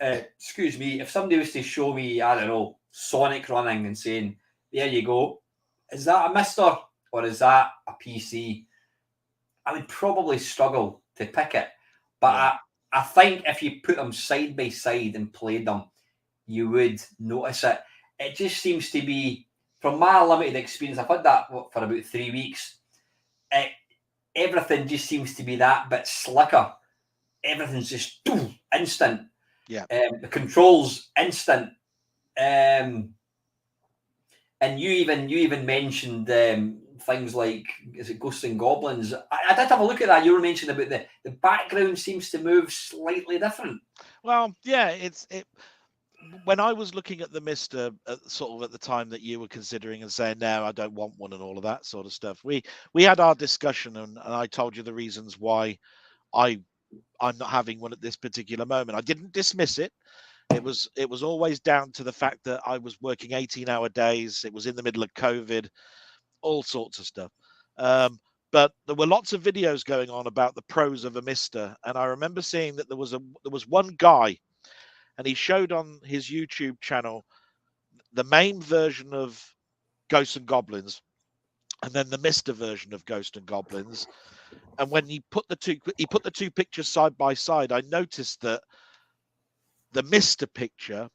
if somebody was to show me, I don't know, Sonic running and saying, "There you go," is that a Meister or is that a PC? I would probably struggle to pick it. But I think if you put them side by side and played them, you would notice it. It just seems to be, from my limited experience, I've had that for about 3 weeks. Everything just seems to be that bit slicker. Everything's just instant. Yeah. The controls instant. And you even mentioned things like, is it Ghosts and Goblins? I did have a look at that. You were mentioning about the background seems to move slightly different. Well, yeah, when I was looking at the Meister sort of at the time that you were considering and saying, no, I don't want one and all of that sort of stuff, we had our discussion, and I told you the reasons why I'm not having one at this particular moment. I didn't dismiss it. It was always down to the fact that I was working 18-hour days. It was in the middle of COVID, all sorts of stuff. But there were lots of videos going on about the pros of a Meister, and I remember seeing that there was one guy, and he showed on his YouTube channel the MAME version of Ghosts and Goblins, and then the Meister version of Ghosts and Goblins. And when he put the two pictures side by side, I noticed that the Meister picture,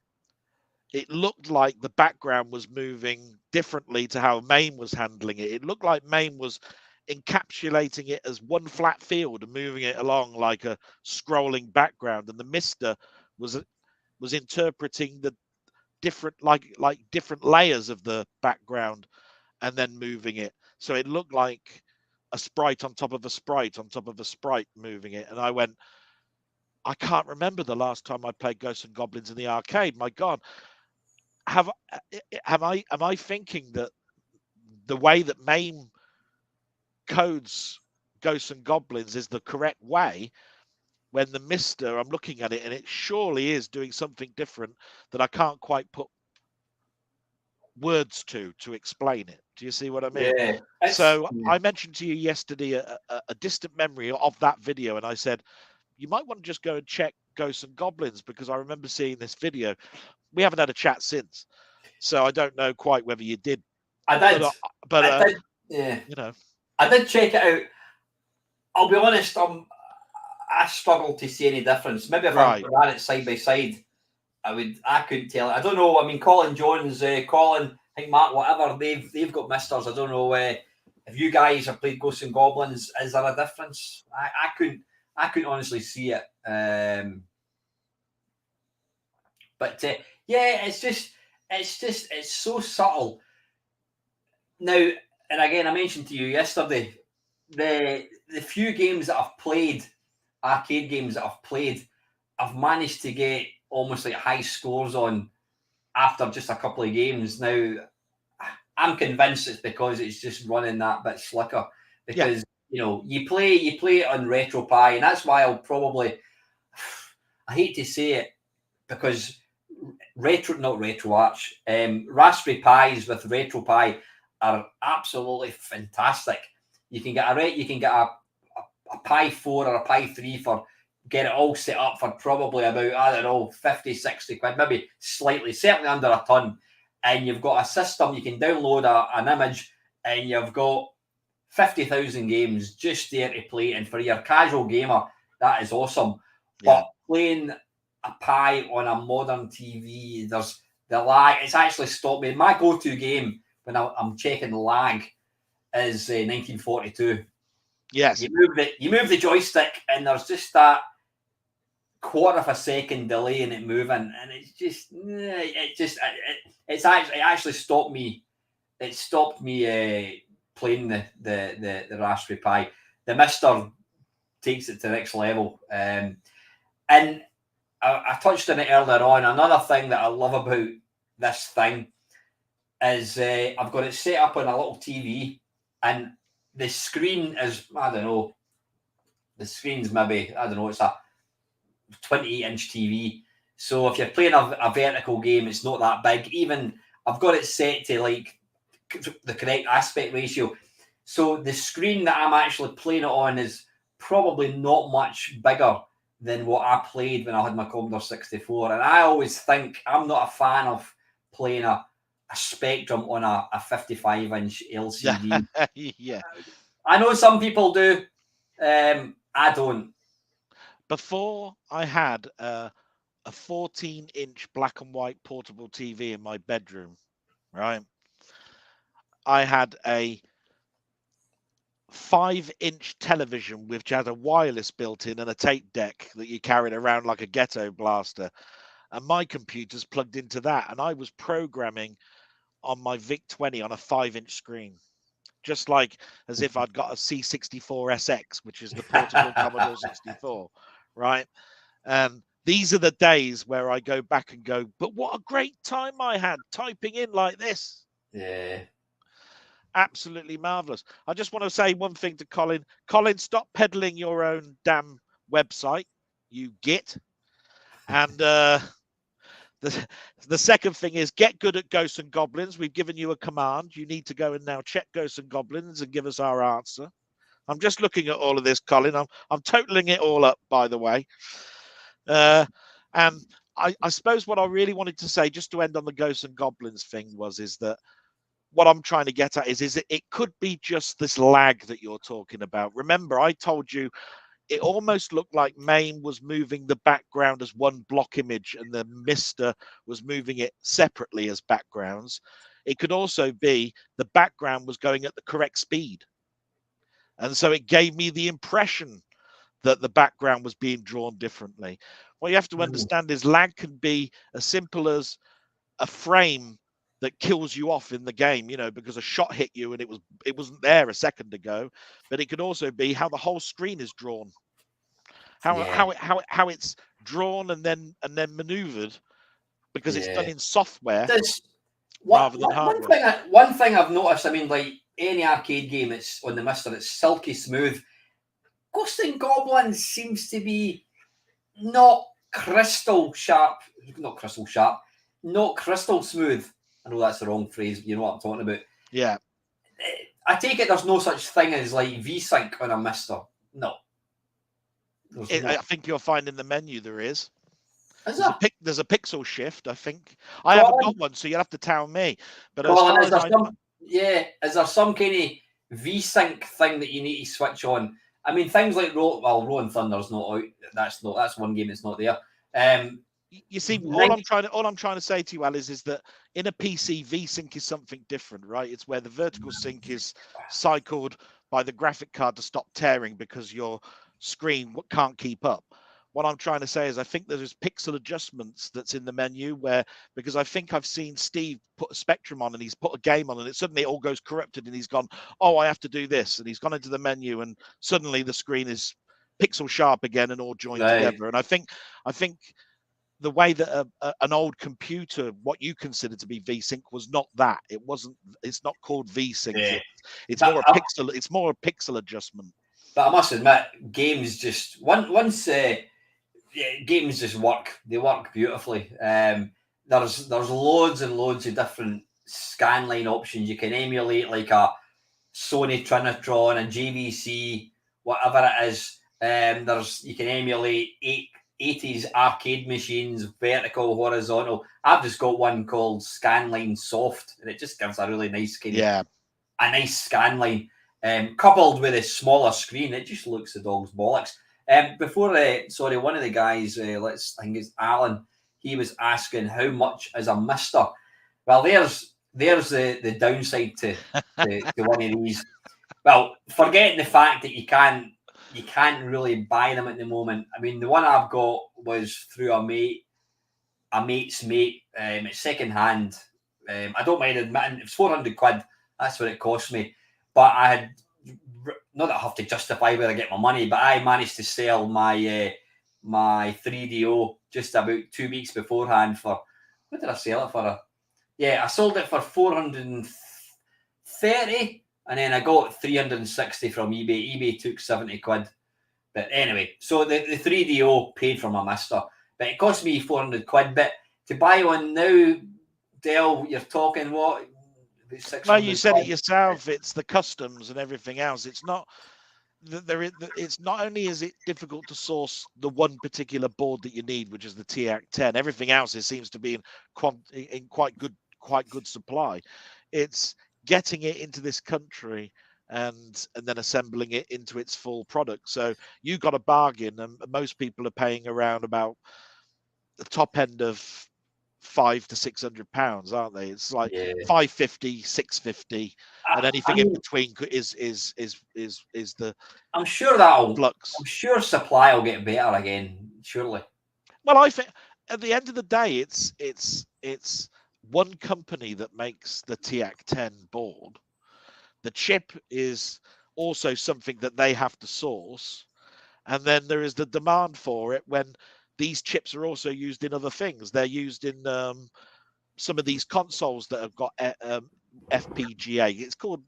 it looked like the background was moving differently to how MAME was handling it. It looked like MAME was encapsulating it as one flat field and moving it along like a scrolling background, and the Meister was interpreting the different like different layers of the background and then moving it, so it looked like a sprite on top of a sprite on top of a sprite moving it. And I went, I can't remember the last time I played Ghosts and Goblins in the arcade. My God, am I thinking that the way that MAME codes Ghosts and Goblins is the correct way, when the Meister, I'm looking at it and it surely is doing something different that I can't quite put words to explain it. Do you see what I mean? Yeah. So I mentioned to you yesterday a distant memory of that video, and I said, you might want to just go and check Ghosts and Goblins, because I remember seeing this video. We haven't had a chat since, so I don't know quite whether you did. I did. But I did, yeah. You know, I did check it out. I'll be honest, I struggle to see any difference. Maybe if I ran it side by side, I couldn't tell it. I don't know. I mean, Colin Jones, Colin, I think Mark, whatever, they've got Meisters. I don't know if you guys have played Ghosts and Goblins. Is there a difference? I couldn't honestly see it. But it's so subtle. Now, and again, I mentioned to you yesterday, the few games that I've played, arcade games that I've played, I've managed to get almost like high scores on after just a couple of games. Now, I'm convinced it's because it's just running that bit slicker. Because you play it on RetroPie, and that's why I'll probably, I hate to say it because Raspberry Pis with RetroPie are absolutely fantastic. You can get a Pi 4 or a Pi 3 for get it all set up for probably about, I don't know, 50, 60 quid, maybe certainly under a ton. And you've got a system, you can download an image and you've got 50,000 games just there to play. And for your casual gamer, that is awesome. Yeah. But playing a Pi on a modern TV, there's the lag. It's actually stopped me. My go-to game when I'm checking lag is 1942. Yes. You move the joystick, and there's just that quarter of a second delay in it moving, and it actually stopped me. It stopped me playing the Raspberry Pi. The Meister takes it to the next level, and I touched on it earlier on. Another thing that I love about this thing is I've got it set up on a little TV, and the screen is, I don't know, the screen's maybe, I don't know, it's a 28-inch TV. So if you're playing a vertical game, it's not that big. Even I've got it set to like the correct aspect ratio. So the screen that I'm actually playing it on is probably not much bigger than what I played when I had my Commodore 64. And I always think I'm not a fan of playing a Spectrum on a 55-inch LCD. Yeah. I know some people do. I don't. Before I had a 14-inch black and white portable TV in my bedroom, right? I had a 5-inch television which had a wireless built in and a tape deck that you carried around like a ghetto blaster. And my computer's plugged into that. And I was programming on my VIC-20 on a 5-inch screen, just like as if I'd got a C64SX, which is the portable Commodore 64, right? And these are the days where I go back and go, but what a great time I had typing in like this. Yeah. Absolutely marvelous. I just want to say one thing to Colin. Colin, stop peddling your own damn website, you git. And the second thing is get good at Ghosts and Goblins. We've given you a command. You need to go and now check Ghosts and Goblins and give us our answer. I'm just looking at all of this, Colin. I'm totaling it all up, by the way. And I suppose what I really wanted to say, just to end on the Ghosts and Goblins thing, is that what I'm trying to get at is it could be just this lag that you're talking about. Remember, I told you it almost looked like MAME was moving the background as one block image and the Meister was moving it separately as backgrounds. It could also be the background was going at the correct speed. And so it gave me the impression that the background was being drawn differently. What you have to understand is lag can be as simple as a frame that kills you off in the game, because a shot hit you and it wasn't there a second ago. But it could also be how the whole screen is drawn, how it's drawn and then maneuvered, because it's done in software rather than hardware. One thing I've noticed, I mean, like any arcade game, it's on the Meister, it's silky smooth. Ghosts and Goblins seems to be not crystal smooth. I know that's the wrong phrase. You know what I'm talking about. Yeah. I take it there's no such thing as like V-Sync on a Meister. No. I think you'll find in the menu there is. There's a pixel shift, I think. I haven't got one, so you'll have to tell me. But is there some kind of V-Sync thing that you need to switch on? I mean, things like Rolling Thunder's not out. That's one game that's not there. You see, all I'm trying to say to you, Al, is that in a PC, V-Sync is something different, right? It's where the vertical sync is cycled by the graphic card to stop tearing because your screen can't keep up. What I'm trying to say is I think there's pixel adjustments that's in the menu because I think I've seen Steve put a Spectrum on and he's put a game on and suddenly it all goes corrupted and he's gone, oh, I have to do this. And he's gone into the menu and suddenly the screen is pixel sharp again and all joined together. And I think the way that an old computer, what you consider to be V-Sync, was not that. It's not called V-Sync. Yeah. It's more a pixel adjustment. But I must admit, games just once games just work. They work beautifully. There's loads and loads of different scanline options. You can emulate like a Sony Trinitron, a JVC, whatever it is. You can emulate 80s arcade machines, vertical, horizontal. I've just got one called Scanline Soft, and it just gives a really nice kind of a nice scanline. Coupled with a smaller screen, it just looks the dog's bollocks. One of the guys, I think it's Alan, he was asking how much is a Meister. Well, there's the downside to one of these. Well, forgetting the fact that you can't really buy them at the moment. I mean, the one I've got was through a mate's mate. It's second hand. I don't mind admitting it was 400 quid. That's what it cost me. But I had, not that I have to justify where I get my money, but I managed to sell my my 3DO just about 2 weeks beforehand for, what did I sell it for? I sold it for 430, and then I got 360 from eBay. eBay took 70 quid. But anyway, so the 3DO paid for my Meister, but it cost me 400 quid. But to buy one now, Dale, you're talking what? No, you said it yourself. It's the customs and everything else. It's not. It's not only is it difficult to source the one particular board that you need, which is the TAC-10. Everything else seems to be in quite good supply. It's getting it into this country and then assembling it into its full product. So you got a bargain, and most people are paying around about the top end of £500 to £600, aren't they? It's like 550, 650, and anything in between is the. I'm sure that'll flux. I'm sure supply will get better again. Surely. Well, I think at the end of the day, it's one company that makes the TAC-10 board. The chip is also something that they have to source, and then there is the demand for it when these chips are also used in other things. They're used in some of these consoles that have got FPGA. It's called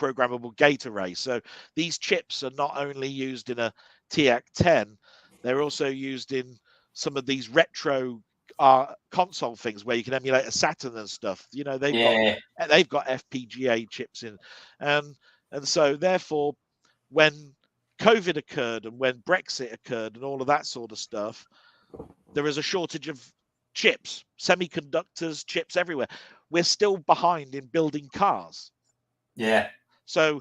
programmable gate array. So these chips are not only used in a TAC-10, they're also used in some of these retro console things where you can emulate a Saturn and stuff. You know, they've got FPGA chips in, and so therefore, when COVID occurred and when Brexit occurred and all of that sort of stuff, there is a shortage of chips, semiconductors, chips everywhere. We're still behind in building cars. Yeah. So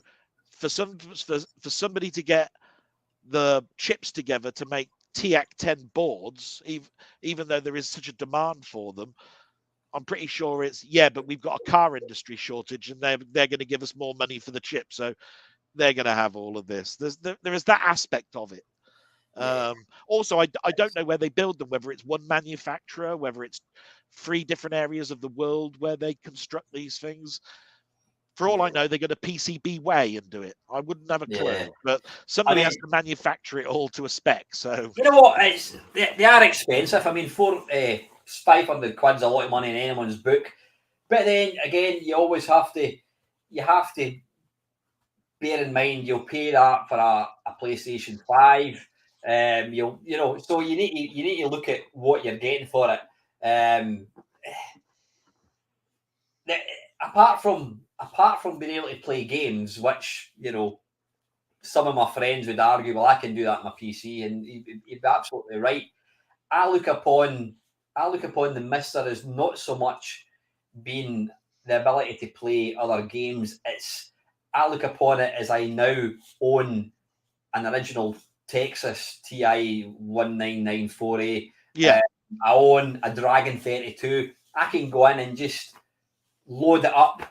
for somebody to get the chips together to make TAC-10 boards, even though there is such a demand for them, I'm pretty sure but we've got a car industry shortage and they're going to give us more money for the chip. So they're going to have all of this. There is that aspect of it. Also, I don't know where they build them, whether it's one manufacturer, whether it's 3 different areas of the world where they construct these things. For all I know, they go to PCB way and do it. I wouldn't have a clue, but somebody has to manufacture it all to a spec. So you know what? They are expensive. I mean, 500 quid's a lot of money in anyone's book. But then again, you always have to bear in mind you'll pay that for a PlayStation 5. So you need to look at what you're getting for it. Apart from being able to play games, which some of my friends would argue, well, I can do that on my PC, and you'd be absolutely right. I look upon the Meister as not so much being the ability to play other games. I look upon it as I now own an original Texas TI 1994A. Yeah. I own a Dragon 32. I can go in and just load it up.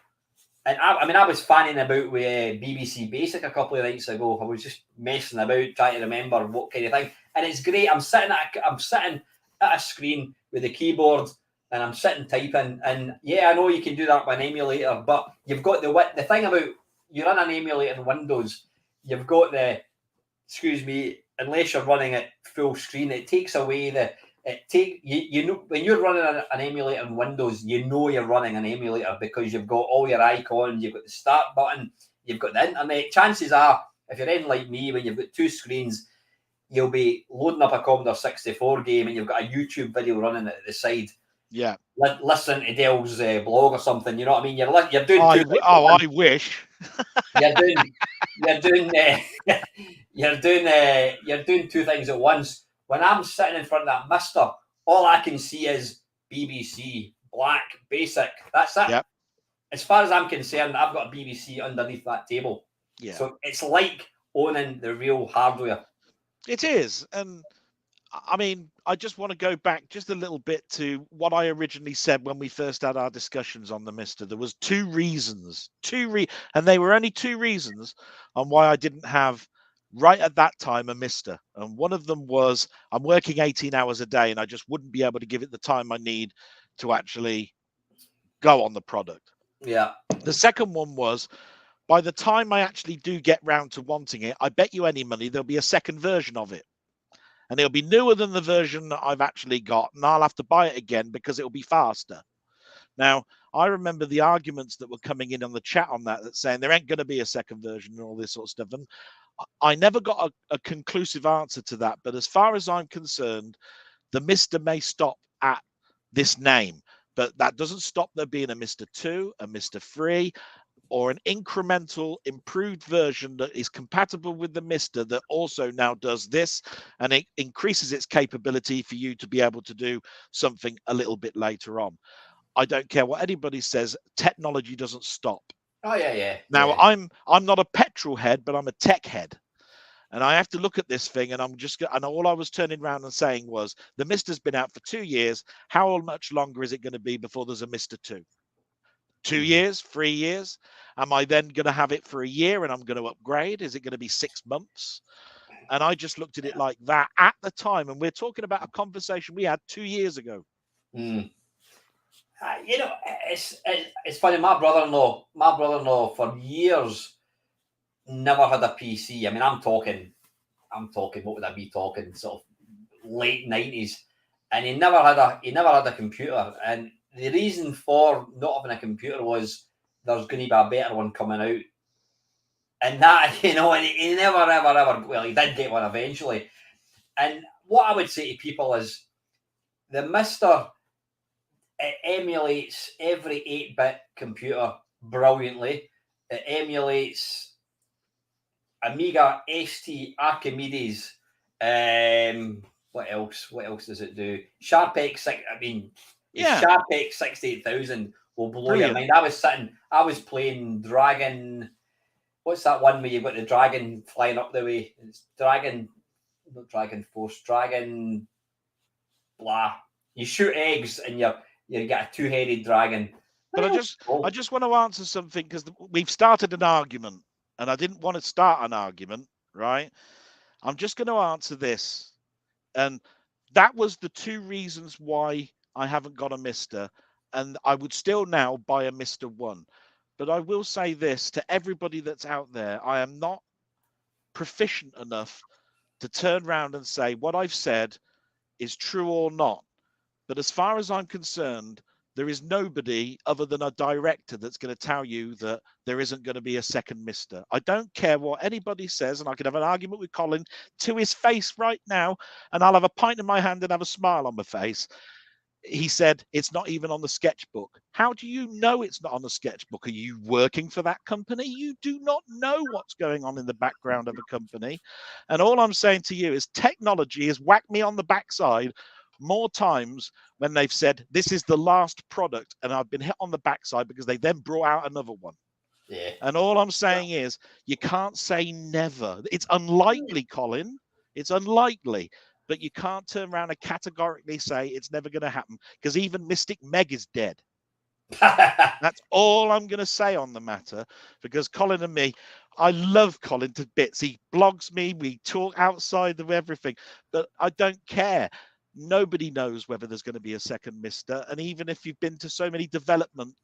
And I was fanning about with BBC Basic a couple of nights ago. I was just messing about, trying to remember what kind of thing. And it's great. I'm sitting at a screen with a keyboard, and I'm sitting typing. And I know you can do that with an emulator, but you've got the thing about you run an emulator in Windows. You've got unless you're running it full screen, it takes away when you're running an emulator in Windows, you're running an emulator because you've got all your icons, you've got the start button, you've got the internet. Chances are, if you're anything like me, when you've got 2 screens, you'll be loading up a Commodore 64 game and you've got a YouTube video running at the side. Yeah. Listening to Dale's blog or something, you know what I mean? You're doing I wish. You're doing two things at once. When I'm sitting in front of that Meister, all I can see is BBC, black, basic. That's it. Yep. As far as I'm concerned, I've got a BBC underneath that table. Yeah. So it's like owning the real hardware. It is. And I mean, I just want to go back just a little bit to what I originally said when we first had our discussions on the Meister. There was two reasons, and they were only two reasons on why I didn't have right at that time a Meister. And one of them was I'm working 18 hours a day and I just wouldn't be able to give it the time I need to actually go on the product. Yeah. The second one was by the time I actually do get round to wanting it, I bet you any money there'll be a second version of it. And it'll be newer than the version that I've actually got, and I'll have to buy it again because it'll be faster. Now, I remember the arguments that were coming in on the chat on that saying there ain't going to be a second version and all this sort of stuff. And I never got a conclusive answer to that. But as far as I'm concerned, the Meister may stop at this name, but that doesn't stop there being a Meister 2, a Meister 3, or an incremental improved version that is compatible with the Meister that also now does this, and it increases its capability for you to be able to do something a little bit later on. I don't care what anybody says, technology doesn't stop. Oh yeah. Now yeah. I'm not a petrol head, but I'm a tech head. And I have to look at this thing, and and all I was turning around and saying was the Meister's been out for 2 years. How much longer is it going to be before there's a Meister 2? 2 years, 3 years? Am I then going to have it for a year and I'm going to upgrade? Is it going to be 6 months? And I just looked at it like that at the time. And we're talking about a conversation we had 2 years ago. You know, it's funny. My brother-in-law for years never had a PC. I mean, I'm talking. What would I be talking? Sort of late 90s, and he never had a computer. And the reason for not having a computer was there's going to be a better one coming out. And that, you know, and he never, ever, well, he did get one eventually. And what I would say to people is the Meister, it emulates every 8-bit computer brilliantly. It emulates Amiga ST Archimedes. What else? What else does it do? Sharp X. I mean, Sharp X 68000 will blow your mind. I was playing Dragon. What's that one where you've got the dragon flying up the way? It's Dragon, not Dragon Force. Dragon, blah. You shoot eggs and you get a 2-headed dragon. But I just want to answer something because we've started an argument, and I didn't want to start an argument, right? I'm just going to answer this, and that was the two reasons why I haven't got a Meister, and I would still now buy a Meister 1. But I will say this to everybody that's out there: I am not proficient enough to turn around and say what I've said is true or not. But as far as I'm concerned, there is nobody other than a director that's going to tell you that there isn't going to be a second Meister. I don't care what anybody says, and I could have an argument with Colin to his face right now, and I'll have a pint in my hand and have a smile on my face. He said it's not even on the sketchbook. How do you know it's not on the sketchbook? Are you working for that company? You do not know what's going on in the background of a company. And all I'm saying to you is technology has whacked me on the backside more times when they've said this is the last product, and I've been hit on the backside because they then brought out another one. Yeah. And all I'm saying is you can't say never. It's unlikely, Colin. It's unlikely. But you can't turn around and categorically say it's never going to happen, because even Mystic Meg is dead. That's all I'm going to say on the matter, because Colin and me, I love Colin to bits. He blogs me. We talk outside of everything, but I don't care. Nobody knows whether there's going to be a second Meister. And even if you've been to so many development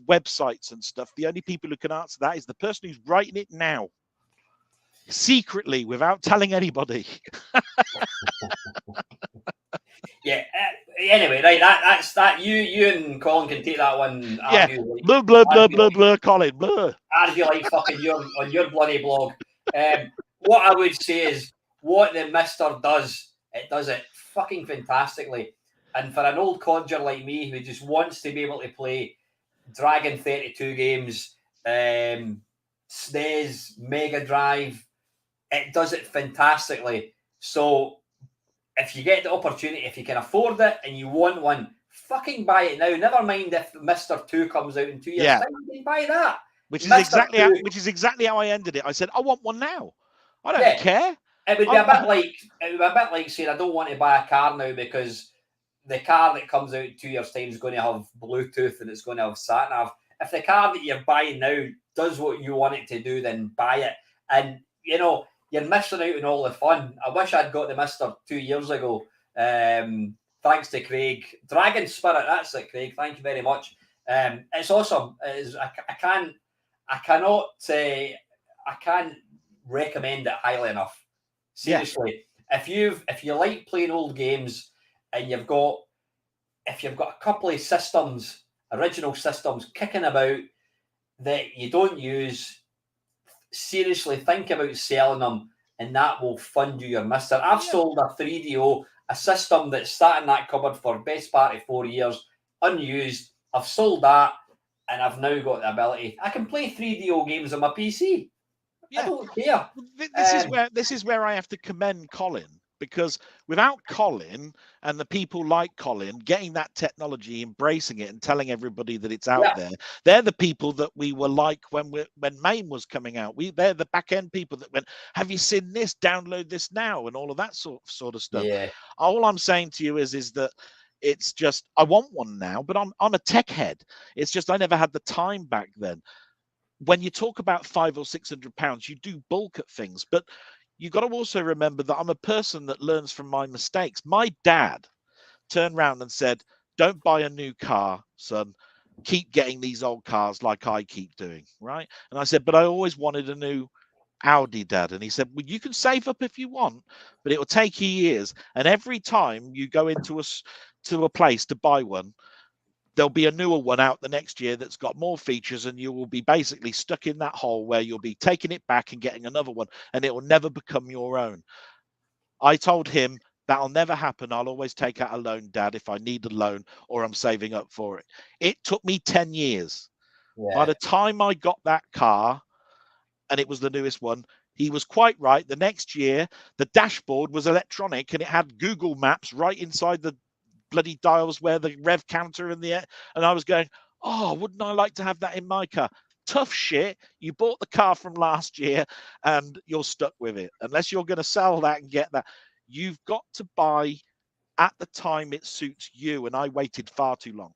websites and stuff, the only people who can answer that is the person who's writing it now, secretly, without telling anybody. Yeah. Anyway, right. That's that. You and Colin can take that one. Yeah. Blah blah blah blah blah. Colin. Blah. Argue like fucking on your bloody blog. What I would say is what the Meister does, it does it fucking fantastically. And for an old codger like me who just wants to be able to play Dragon 32 games, SNES, Mega Drive, it does it fantastically. So if you get the opportunity, if you can afford it and you want one, fucking buy it now. Never mind if Meister 2 comes out in 2 years' time, you can buy that. Which is Meister exactly how I ended it. I said, I want one now. I don't Yeah. care. It would be a bit like saying I don't want to buy a car now because the car that comes out in 2 years' time is going to have Bluetooth and it's going to have sat nav. If the car that you're buying now does what you want it to do, then buy it. And you know, you're missing out on all the fun. I wish I'd got the Meister 2 years ago. Thanks to Craig. Dragon Spirit, that's it, Craig. Thank you very much. It's awesome. I can't recommend it highly enough. Seriously, if you like playing old games and if you've got a couple of systems, original systems kicking about that you don't use, seriously think about selling them, and that will fund you your Meister. I've sold a 3DO, a system that sat in that cupboard for best part of 4 years, unused. I've sold that, and I've now got the ability. I can play 3DO games on my PC. I don't care. This is where I have to commend Colin, because without Colin and the people like Colin getting that technology, embracing it, and telling everybody that it's out there, they're the people that we were like when MAME was coming out. They're the back end people that went, "Have you seen this? Download this now," and all of that sort of stuff. Yeah. All I'm saying to you is that it's just I want one now, but I'm a tech head. It's just I never had the time back then. When you talk about £500 or £600, you do bulk at things, but you got to also remember that I'm a person that learns from my mistakes. My dad turned around and said, "Don't buy a new car, son. Keep getting these old cars like I keep doing," right? And I said, "But I always wanted a new Audi, Dad." And he said, "Well, you can save up if you want, but it will take you years. And every time you go into a place to buy one, there'll be a newer one out the next year that's got more features, and you will be basically stuck in that hole where you'll be taking it back and getting another one, and it will never become your own." I told him, "That'll never happen. I'll always take out a loan, Dad, if I need a loan or I'm saving up for it." It took me 10 years. By the time I got that car, and it was the newest one, he was quite right. The next year, the dashboard was electronic and it had Google Maps right inside the bloody dials where the rev counter in the air. And I was going, "Oh, wouldn't I like to have that in my car?" Tough shit. You bought the car from last year and you're stuck with it. Unless you're going to sell that and get that, you've got to buy at the time it suits you. And I waited far too long.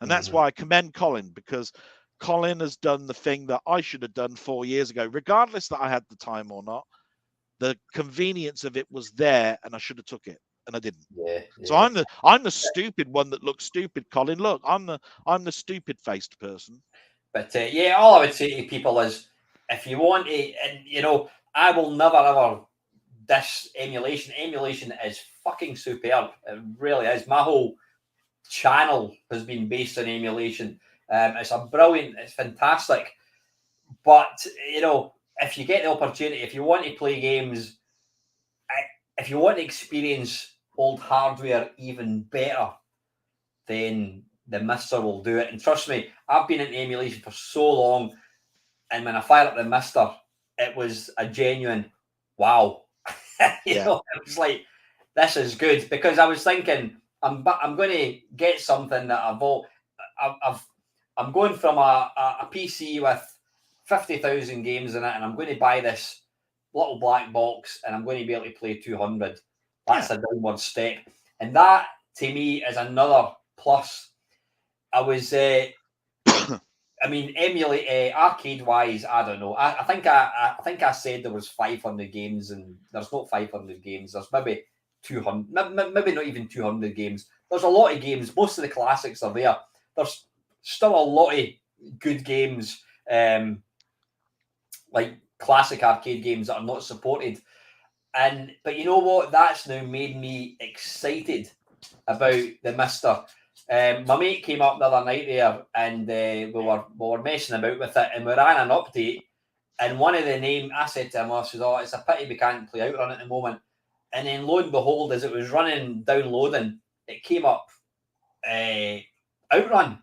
And that's why I commend Colin, because Colin has done the thing that I should have done 4 years ago, regardless that I had the time or not. The convenience of it was there, and I should have took it, and I didn't. So I'm the stupid one that looks stupid, Colin. Look, I'm the stupid faced person. But all I would say to people is, if you want to, and I will never ever diss emulation. Emulation is fucking superb. It really is. My whole channel has been based on emulation. It's fantastic. But if you get the opportunity, if you want to play games, if you want to experience old hardware even better, then the Meister will do it. And trust me, I've been in emulation for so long, and when I fired up the Meister, it was a genuine wow. It was like, this is good, because I was thinking I'm going to get something that I'm going from a PC with 50,000 games in it, and I'm going to buy this little black box, and I'm going to be able to play 200. That's a downward step, and that to me is another plus. I was, emulate arcade wise. I don't know. I think I said there was 500 games, and there's not 500 games. There's maybe 200, maybe not even 200 games. There's a lot of games. Most of the classics are there. There's still a lot of good games, like classic arcade games that are not supported. But you know what? That's now made me excited about the Meister. My mate came up the other night there, and we were messing about with it, and we ran an update, And one of the name, I said to him, I said, "Oh, it's a pity we can't play Outrun at the moment." And then lo and behold, as it was running, downloading, it came up Outrun.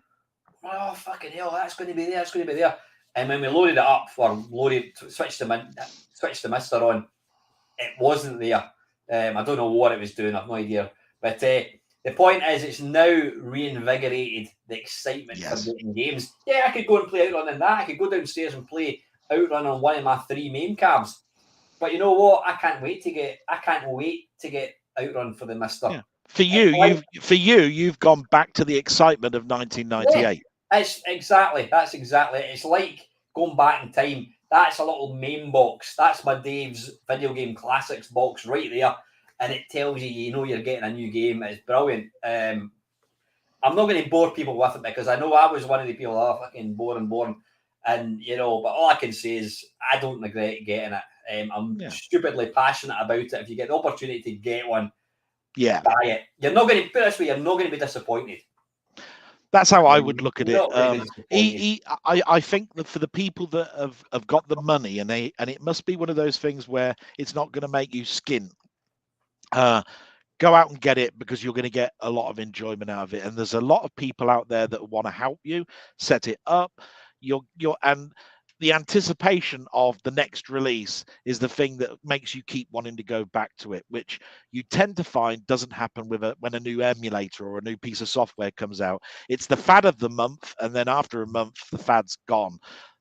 Oh, fucking hell, that's going to be there, it's going to be there. And when we loaded it up, switched the Meister on, it wasn't there. I don't know what it was doing, I've no idea. But the point is, it's now reinvigorated the excitement for getting games. Yeah, I could go and play Outrun in that. I could go downstairs and play Outrun on one of my 3 main cabs. But you know what? I can't wait to get Outrun for the Meister. Yeah. For you, you've gone back to the excitement of 1998. Yeah, that's exactly. It's like going back in time. That's a little main box. That's my Dave's Video Game Classics box right there, and it tells you, you're getting a new game. It's brilliant. I'm not going to bore people with it because I know I was one of the people fucking boring, and but all I can say is I don't regret getting it. I'm stupidly passionate about it. If you get the opportunity to get one, buy it. You're not going to put it this way. You're not going to be disappointed. That's how I would look at it. I think that for the people that have got the money, and it must be one of those things where it's not going to make you skin. Go out and get it because you're going to get a lot of enjoyment out of it. And there's a lot of people out there that want to help you set it up. And the anticipation of the next release is the thing that makes you keep wanting to go back to it, which you tend to find doesn't happen when a new emulator or a new piece of software comes out. It's the fad of the month, and then after a month, the fad's gone.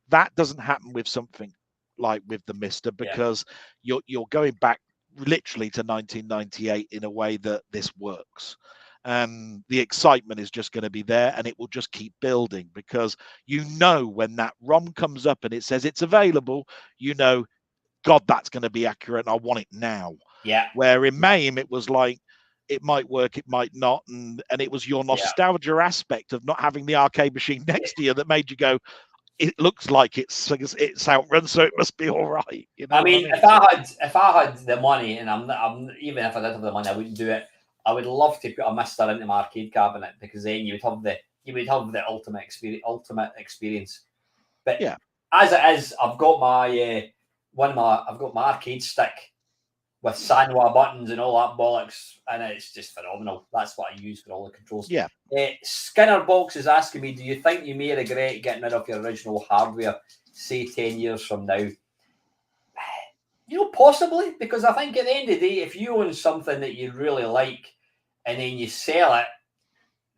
That doesn't happen with something like with the Meister, because you're going back literally to 1998 in a way that this works. And the excitement is just going to be there, and it will just keep building, because when that ROM comes up and it says it's available, God, that's going to be accurate, and I want it now. Yeah. Where in MAME it was like, it might work, it might not, and it was your nostalgia aspect of not having the arcade machine next to you that made you go, it looks like it's Outrun, so it must be all right. I mean, if I had the money, and I'm even if I did have the money, I wouldn't do it. I would love to put a Meister into my arcade cabinet, because then you would have the ultimate experience. But as it is, I've got my arcade stick with Sanwa buttons and all that bollocks, and it's just phenomenal. That's what I use for all the controls. Yeah. Skinner Box is asking me, do you think you may regret getting rid of your original hardware, say 10 years from now? Possibly, because I think at the end of the day, if you own something that you really like and then you sell it,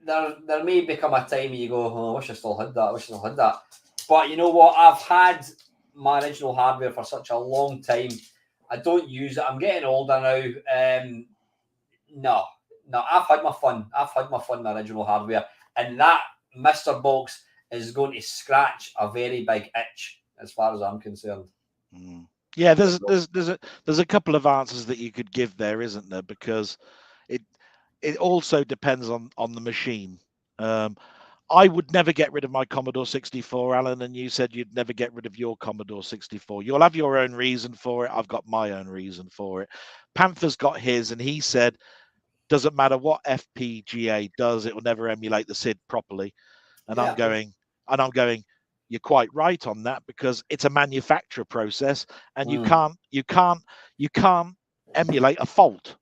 there may become a time you go, oh, I wish I still had that. But you know what? I've had my original hardware for such a long time. I don't use it. I'm getting older now. No, I've had my fun. With my original hardware, and that Meister box is going to scratch a very big itch as far as I'm concerned. Yeah, there's a couple of answers that you could give there, isn't there? Because it also depends on the machine. I would never get rid of my Commodore 64, Alan, and you said you'd never get rid of your Commodore 64. You'll have your own reason for it. I've got my own reason for it. Panther's got his, and he said, doesn't matter what FPGA does, it will never emulate the SID properly. And I'm going, you're quite right on that, because it's a manufacturer process, and you can't emulate a fault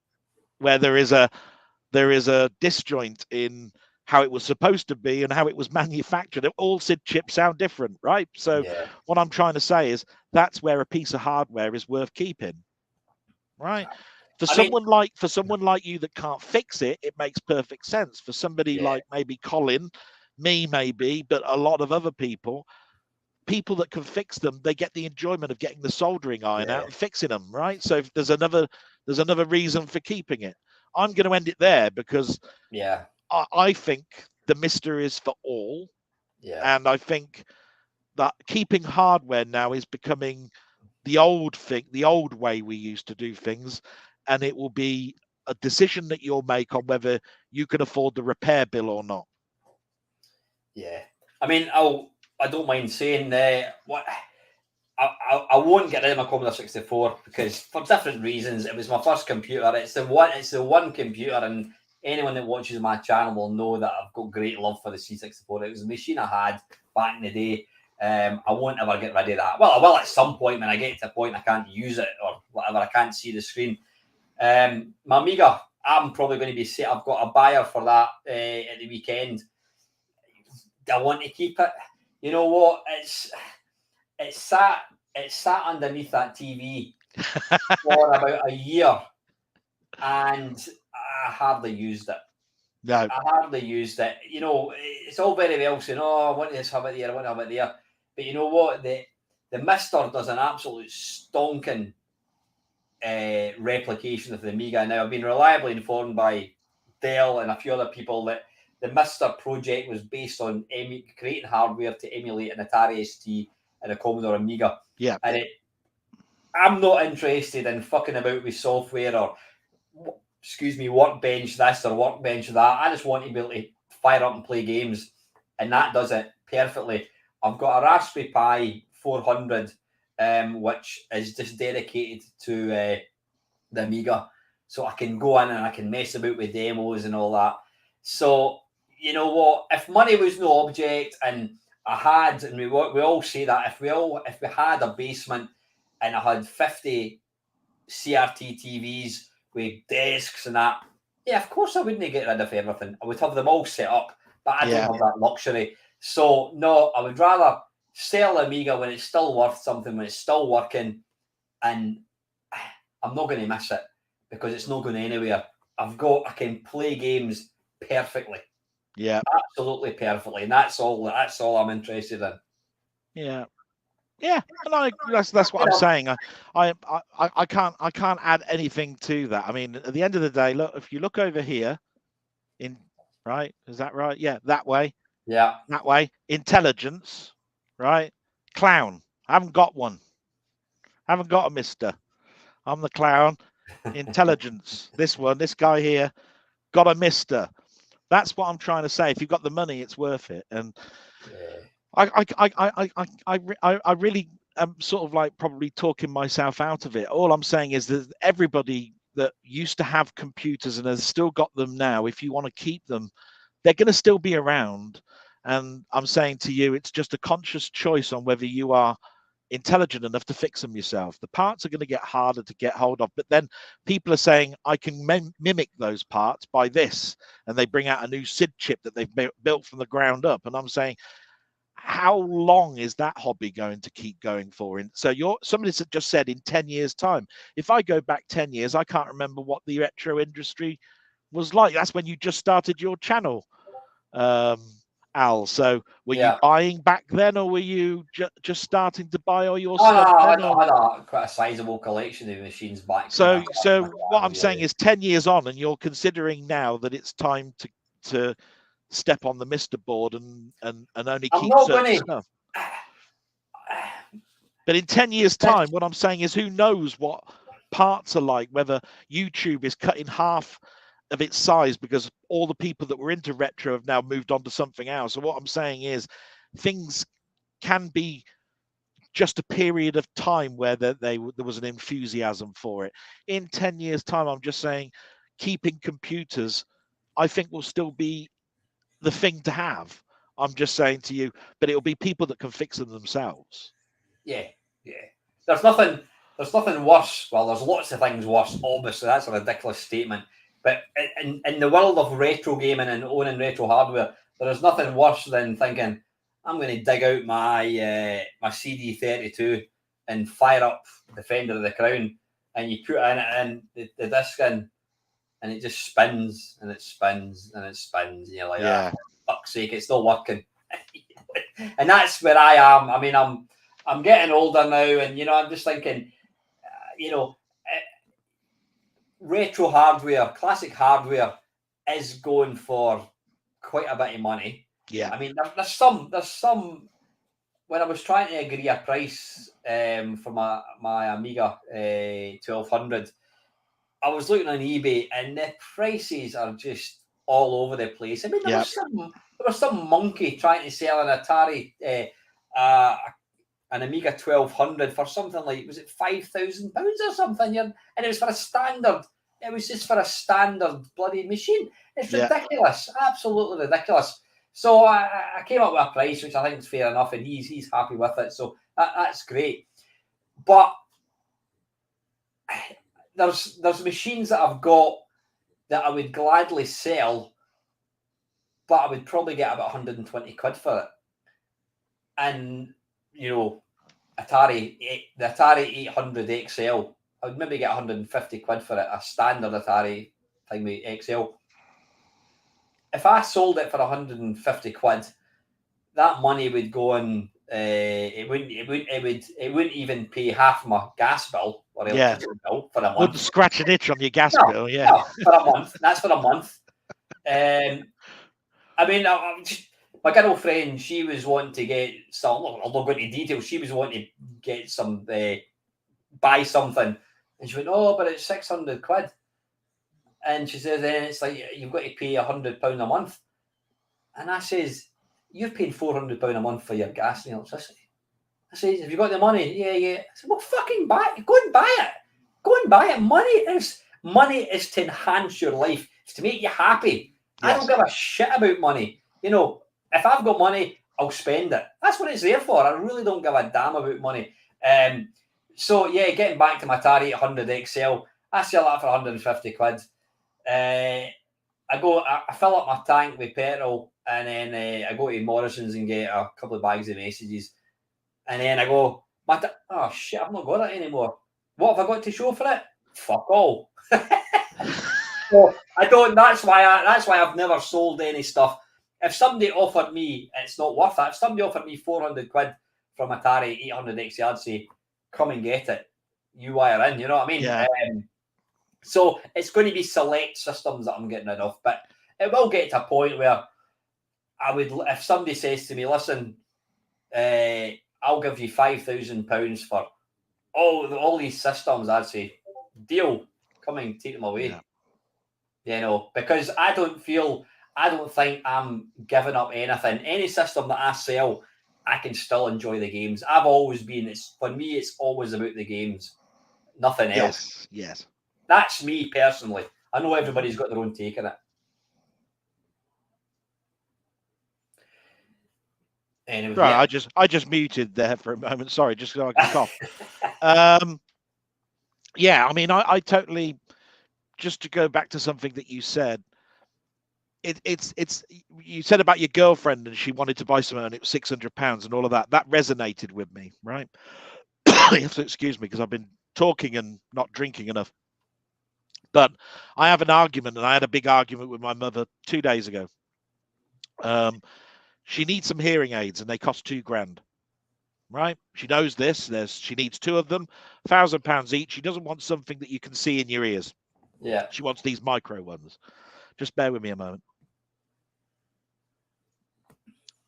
where there is a disjoint in how it was supposed to be and how it was manufactured. All SID chips sound different, right? So what I'm trying to say is that's where a piece of hardware is worth keeping, right? For someone like you that can't fix it, it makes perfect sense. For somebody like maybe Colin, me maybe, but a lot of other people that can fix them, they get the enjoyment of getting the soldering iron out and fixing them, right? So if there's another reason for keeping it. I'm going to end it there, because I think the Meister is for all, and I think that keeping hardware now is becoming the old way we used to do things, and it will be a decision that you'll make on whether you can afford the repair bill or not. Yeah, I mean, I don't mind saying what I won't get rid of my Commodore 64, because for different reasons. It was my first computer. It's the one computer, and anyone that watches my channel will know that I've got great love for the C64. It was a machine I had back in the day. I won't ever get rid of that. Well, I will at some point when I get to a point I can't use it or whatever. I can't see the screen. My Amiga, I'm probably going to be set. I've got a buyer for that at the weekend. I want to keep it. You know what? It's sat underneath that TV for about a year, and I hardly used it. No, I hardly used it. You know, it's all very well saying, "Oh, I want to have it there, I want to have it there," but you know what? The Meister does an absolute stonking replication of the Amiga. Now, I've been reliably informed by Dell and a few other people that the Meister project was based on creating hardware to emulate an Atari ST and a Commodore Amiga. yeah, And I'm not interested in fucking about with software or, workbench this or workbench that. I just want to be able to fire up and play games, and that does it perfectly. I've got a Raspberry Pi 400, which is just dedicated to the Amiga, so I can go in and I can mess about with demos and all that. So you know what? If money was no object, and I had, and we all say that if we had a basement and I had 50 CRT TVs with desks and that, yeah, of course I wouldn't get rid of everything. I would have them all set up, but I don't have that luxury. So no, I would rather sell Amiga when it's still worth something, when it's still working, and I'm not going to miss it because it's not going anywhere. I can play games perfectly. Yeah, absolutely perfectly, and that's all I'm interested in. Yeah, and that's what I'm saying. I can't add anything to that. I mean, at the end of the day, look, if you look over here, is that right? Yeah, that way. Yeah, that way. Intelligence, right? Clown. I haven't got one. I haven't got a Mister. I'm the clown. Intelligence. This guy here got a Mister. That's what I'm trying to say. If you've got the money, it's worth it. And I really am sort of like probably talking myself out of it. All I'm saying is that everybody that used to have computers and has still got them now, if you want to keep them, they're going to still be around. And I'm saying to you, it's just a conscious choice on whether you are intelligent enough to fix them yourself. The parts are going to get harder to get hold of, but then people are saying I can mimic those parts by this, and they bring out a new SID chip that they've built from the ground up. And I'm saying, how long is that hobby going to keep going for? And so somebody just said in 10 years time. If I go back 10 years, I can't remember what the retro industry was like. That's when you just started your channel, Al. So were you buying back then, or were you just starting to buy all your stuff? I had quite a sizable collection of machines back. So what I'm saying is 10 years on, and you're considering now that it's time to step on the Meister board and only keep certain stuff. But in 10 years time, what I'm saying is, who knows what parts are like, whether YouTube is cutting half of its size because all the people that were into retro have now moved on to something else. So what I'm saying is, things can be just a period of time where there was an enthusiasm for it. In 10 years time, I'm just saying, keeping computers, I think, will still be the thing to have. I'm just saying to you, but it'll be people that can fix them themselves. Yeah. There's nothing worse. Well, there's lots of things worse. Obviously, that's a ridiculous statement. But in the world of retro gaming and owning retro hardware, there is nothing worse than thinking, I'm going to dig out my my CD32 and fire up Defender of the Crown, and you put in the disc in, and it just spins and it spins and it spins, and you're like, for fuck's sake, it's not working. And that's where I am. I mean, I'm getting older now, and I'm just thinking, retro hardware, classic hardware, is going for quite a bit of money. Yeah, I mean, there's some. When I was trying to agree a price for my Amiga 1200, I was looking on eBay, and the prices are just all over the place. I mean, there was some monkey trying to sell an Atari, an Amiga 1200 for something like, was it £5,000 or something? And it was for a standard. It was just for a standard bloody machine. It's ridiculous, absolutely ridiculous. So I came up with a price which I think is fair enough, and he's happy with it. So that's great. But there's machines that I've got that I would gladly sell, but I would probably get about 120 quid for it. And the Atari 800 XL, I would maybe get 150 quid for it, a standard Atari thing with XL. If I sold it for 150 quid, that money would go on. It wouldn't even pay half my gas bill or electricity bill for a month. Wouldn't scratch an itch on your gas bill, No, for a month. That's for a month. I mean, my girlfriend, she was wanting to get some. I'll not go into details. She was wanting to get some, buy something, and she went, "Oh, but it's 600 quid." And she says, "Then it's like you've got to pay £100 a month." And I says, "You're paying £400 a month for your gas and electricity." I says, "Have you got the money?" Yeah. I said, "Well, fucking buy it. Go and buy it. Go and buy it. Money is to enhance your life. It's to make you happy. Yes. I don't give a shit about money. If I've got money, I'll spend it. That's what it's there for. I really don't give a damn about money." So yeah, getting back to my Atari 800 XL, I sell that for 150 quid. I fill up my tank with petrol, and then I go to Morrison's and get a couple of bags of messages, and then I go, "Oh shit, I've not got it anymore. What have I got to show for it? Fuck all." So I don't. That's why I've never sold any stuff. If somebody offered me, it's not worth it. If somebody offered me 400 quid from Atari 800 XL, I'd say, "Come and get it. You wire in." You know what I mean? Yeah. So it's going to be select systems that I'm getting rid of, but it will get to a point where I would, if somebody says to me, "Listen, I'll give you £5,000 for all these systems," I'd say, "Deal, come and take them away." Yeah. Because I don't think I'm giving up anything. Any system that I sell, I can still enjoy the games. I've always been. For me, it's always about the games, nothing else. Yes. That's me personally. I know everybody's got their own take on it. Anyway, right, yeah. I just muted there for a moment. Sorry, just so I can cough. Yeah, I mean, I totally. Just to go back to something that you said, it's you said about your girlfriend and she wanted to buy something and it was £600 and all of that. That resonated with me, right? You have to excuse me because I've been talking and not drinking enough. But I have an argument, and I had a big argument with my mother 2 days ago. She needs some hearing aids and they cost £2,000. Right? She knows this. She needs 2 of them, £1,000 each. She doesn't want something that you can see in your ears. Yeah. She wants these micro ones. Just bear with me a moment.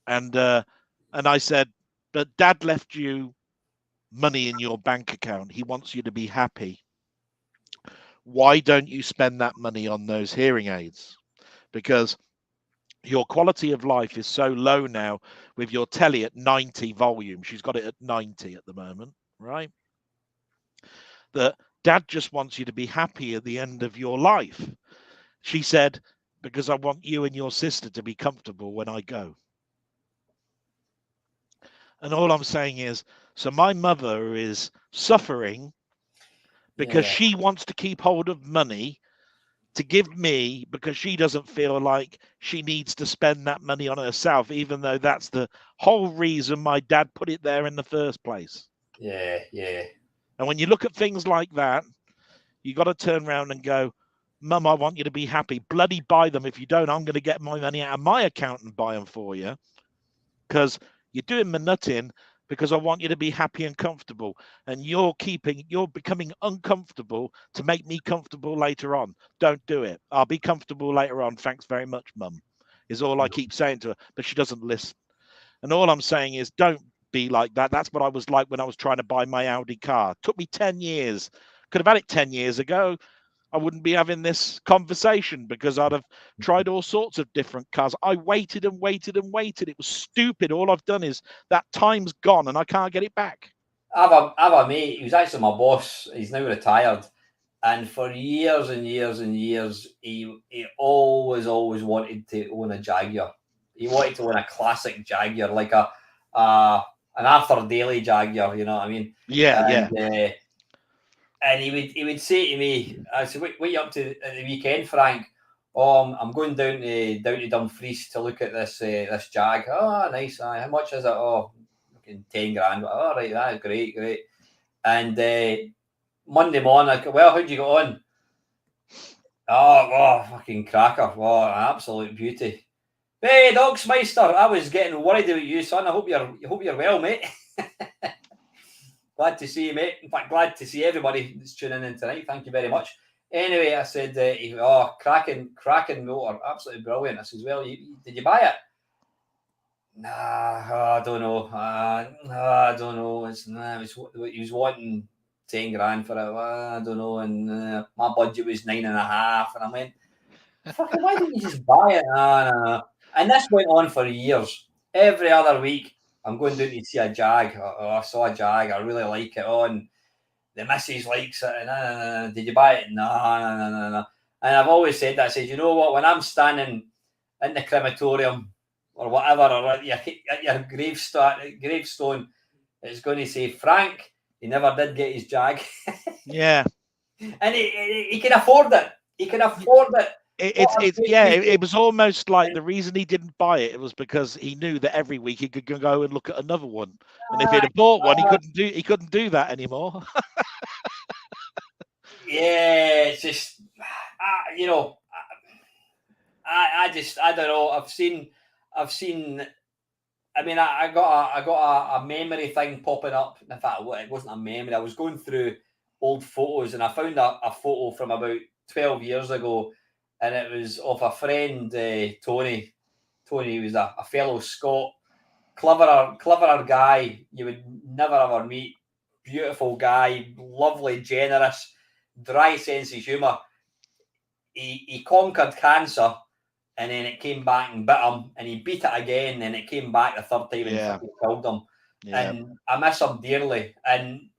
And I said, "But Dad left you money in your bank account. He wants you to be happy. Why don't you spend that money on those hearing aids? Because your quality of life is so low now with your telly at 90 volume." She's got it at 90 at the moment, right? That Dad just wants you to be happy at the end of your life. She said, "Because I want you and your sister to be comfortable when I go." And all I'm saying is, so my mother is suffering because she wants to keep hold of money to give me, because she doesn't feel like she needs to spend that money on herself, even though that's the whole reason my dad put it there in the first place. Yeah. And when you look at things like that, you got to turn around and go, "Mum, I want you to be happy. Bloody buy them. If you don't, I'm going to get my money out of my account and buy them for you. Because you're doing my nut in, because I want you to be happy and comfortable. And you're becoming uncomfortable to make me comfortable later on. Don't do it. I'll be comfortable later on. Thanks very much, Mum," is all I keep saying to her, but she doesn't listen. And all I'm saying is, don't be like that. That's what I was like when I was trying to buy my Audi car. It took me 10 years. Could have had it 10 years ago. I wouldn't be having this conversation because I'd have tried all sorts of different cars. I waited and waited and waited. It was stupid. All I've done is that time's gone and I can't get it back. I have a mate. He was actually my boss. He's now retired. And for years and years and years, he always wanted to own a Jaguar. He wanted to win a classic Jaguar, like an Arthur Daly Jaguar. You know what I mean? Yeah, And he would say to me, I said, what are you up to at the weekend, Frank? Oh, I'm going down to Dumfries to look at this Jag. Oh, nice. How much is it? Oh, fucking 10 grand. Oh, right, that's great. And Monday morning, I go, well, how'd you get on? Oh, fucking cracker. Oh, an absolute beauty. Hey, Docs Meister, I was getting worried about you, son. I hope you're well, mate. Glad to see you, mate. In fact, glad to see everybody that's tuning in tonight. Thank you very much. Anyway, I said, cracking motor, absolutely brilliant. I says, well, did you buy it? Nah, I don't know. I don't know. He was wanting 10 grand for it. I don't know. And my budget was 9.5. And I went, fucking, why didn't you just buy it? No. And this went on for years. Every other week, I'm going down to see a Jag. I saw a Jag. I really like it. And the missus likes it. And did you buy it? No. And I've always said that. I said, you know what? When I'm standing in the crematorium or whatever, or at your gravestone, it's going to say, Frank, he never did get his Jag. Yeah. And he can afford it. He can afford it. It was almost like the reason he didn't buy it was because he knew that every week he could go and look at another one, and if he'd have bought one, he couldn't do that anymore. Yeah, it's just you know, I don't know. I've seen. I mean, I got a memory thing popping up. In fact, it wasn't a memory. I was going through old photos and I found a photo from about 12 years ago. And it was of a friend, Tony. Tony was a fellow Scot, cleverer guy you would never ever meet. Beautiful guy, lovely, generous, dry sense of humour. He conquered cancer, and then it came back and bit him, and he beat it again, and it came back the third time and killed him. Yeah. And I miss him dearly. And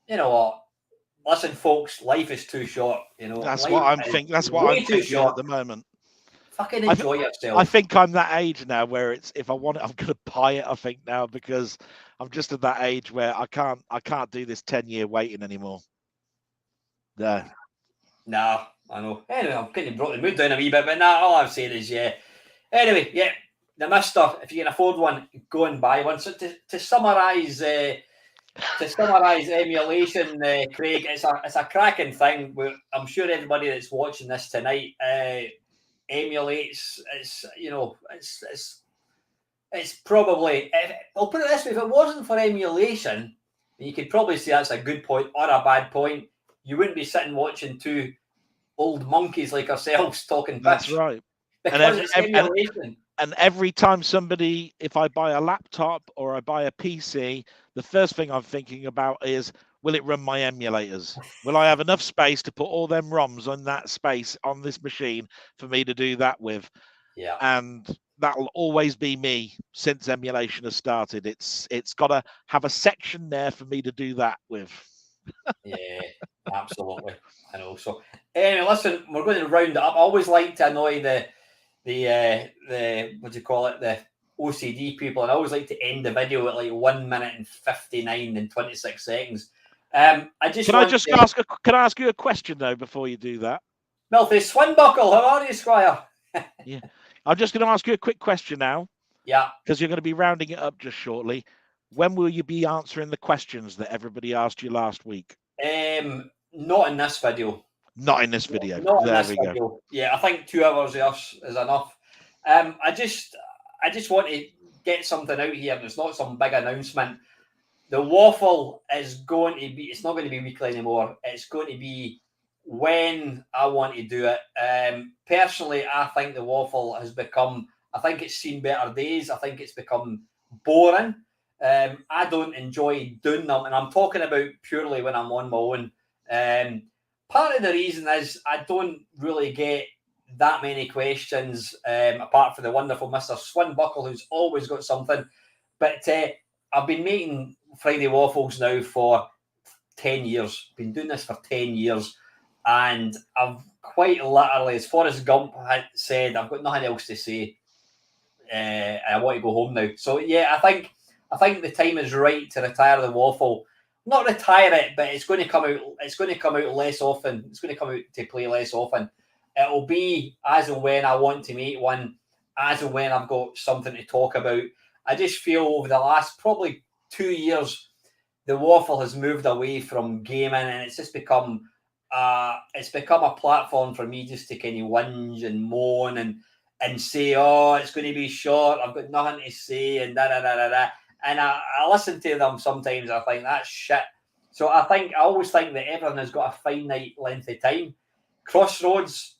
you know what? Listen, folks, life is too short. You know, that's what I'm thinking. That's what I'm thinking at the moment. Fucking enjoy yourself. I think I'm that age now where it's if I want it, I'm going to buy it. I think now because I'm just at that age where I can't do this 10-year waiting anymore. No. Nah, I know. Anyway, I'm kind of brought the mood down a wee bit, but all I'm saying is, Anyway, the Meister, if you can afford one, go and buy one. So to summarise. To summarise emulation, Craig, it's a cracking thing. I'm sure everybody that's watching this tonight emulates. It's probably. I'll put it this way: if it wasn't for emulation, you could probably say that's a good point or a bad point. You wouldn't be sitting watching two old monkeys like ourselves talking. That's right. Because it's emulation. And every time if I buy a laptop or I buy a PC, the first thing I'm thinking about is, will it run my emulators? Will I have enough space to put all them ROMs on that space on this machine for me to do that with? Yeah. And that'll always be me since emulation has started. It's got to have a section there for me to do that with. Yeah, absolutely. I know. So anyway, listen, we're going to round it up. I always like to annoy the what do you call it, the OCD people, and I always like to end the video at like 1 minute and 59 and 26 seconds. Can I ask you a question though before you do that? Milty Swinbuckle, how are you, Squire? Yeah, I'm just going to ask you a quick question now. Yeah, because you're going to be rounding it up just shortly. When will you be answering the questions that everybody asked you last week? Not in this video. Not in this video. There we go. Yeah, I think 2 hours of us is enough. I just want to get something out here, and it's not some big announcement. The waffle is going to be. It's not going to be weekly anymore. It's going to be when I want to do it. Personally, I think the waffle has become. I think it's seen better days. I think it's become boring. I don't enjoy doing them, and I'm talking about purely when I'm on my own. Part of the reason is I don't really get that many questions, apart from the wonderful Mr. Swinbuckle, who's always got something. But I've been making Friday Waffles now for 10 years. Been doing this for 10 years. And I've quite literally, as Forrest Gump had said, I've got nothing else to say. I want to go home now. So yeah, I think the time is right to retire the waffle. Not retire it, but it's going to come out. It's going to come out less often. It's going to come out to play less often. It'll be as and when I want to make one, as and when I've got something to talk about. I just feel over the last probably 2 years, the waffle has moved away from gaming, and it's just become a platform for me just to kind of whinge and moan and say, oh, it's going to be short. I've got nothing to say, and da da da da da. And I listen to them sometimes. I think that's shit. So I always think that everything has got a finite length of time. Crossroads,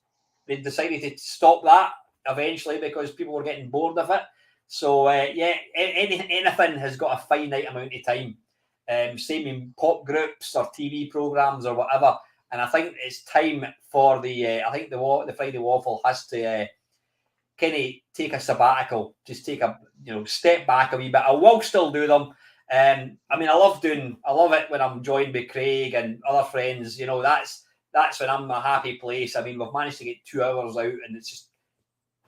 they decided to stop that eventually because people were getting bored of it. So yeah, anything has got a finite amount of time. Same in pop groups or TV programs or whatever. And I think it's time for the Friday Waffle has to kind of take a sabbatical, just take a step back a wee bit. I will still do them. I mean, I love it when I'm joined by Craig and other friends. That's when I'm in a happy place. I mean, we've managed to get 2 hours out, and it's just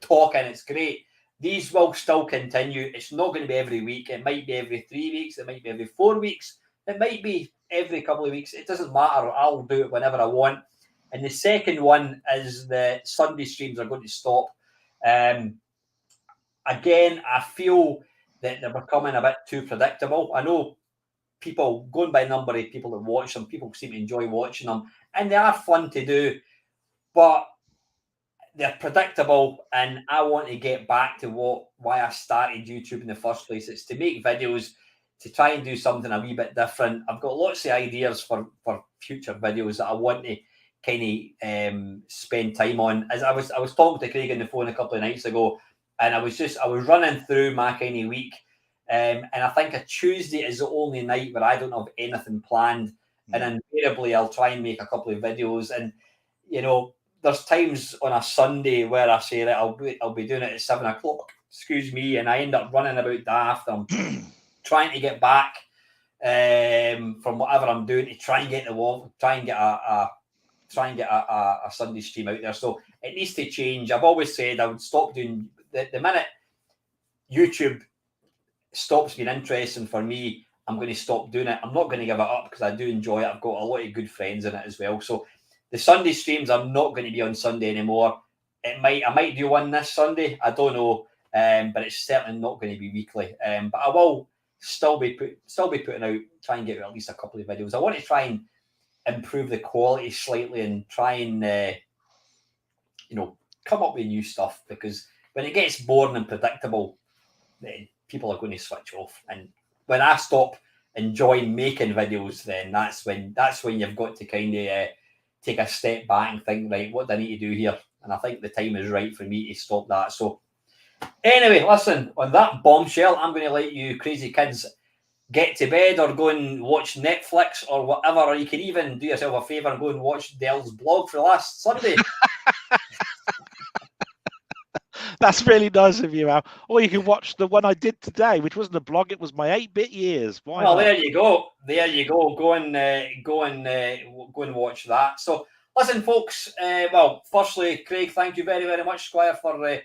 talking. It's great. These will still continue. It's not going to be every week. It might be every 3 weeks. It might be every 4 weeks. It might be every couple of weeks. It doesn't matter. I'll do it whenever I want. And the second one is the Sunday streams are going to stop. Again, I feel that they're becoming a bit too predictable. I know people, going by number of people that watch them, people seem to enjoy watching them, and they are fun to do, but they're predictable, and I want to get back to why I started YouTube in the first place. It's to make videos, to try and do something a wee bit different. I've got lots of ideas for future videos that I want to kind of spend time on. As I was talking to Craig on the phone a couple of nights ago, and I was running through my kind of week, and I think a Tuesday is the only night where I don't have anything planned, and invariably I'll try and make a couple of videos. And there's times on a Sunday where I say that I'll be doing it at 7 o'clock, excuse me, and I end up running about daft. I'm trying to get back from whatever I'm doing to try and get the wall, try and get a Sunday stream out there. So it needs to change. I've always said I would stop doing the minute YouTube stops being interesting for me, I'm going to stop doing it. I'm not going to give it up because I do enjoy it. I've got a lot of good friends in it as well. So the Sunday streams are not going to be on Sunday anymore. I might do one this Sunday. I don't know, but it's certainly not going to be weekly. But I will still be putting out, try and get out at least a couple of videos. I want to try and improve the quality slightly and try and come up with new stuff, because when it gets boring and predictable, then people are going to switch off. And when I stop enjoying making videos, then that's when you've got to kind of take a step back and think, right, what do I need to do here? And I think the time is right for me to stop that. So anyway, listen, on that bombshell, I'm going to let you crazy kids get to bed or go and watch Netflix or whatever, or you can even do yourself a favour and go and watch Dell's blog for last Sunday. That's really nice of you, Al. Or you can watch the one I did today, which wasn't a blog; it was my 8-bit years. Why not? There you go. There you go. Go and watch that. So, listen, folks. Firstly, Craig, thank you very, very much, Squire, for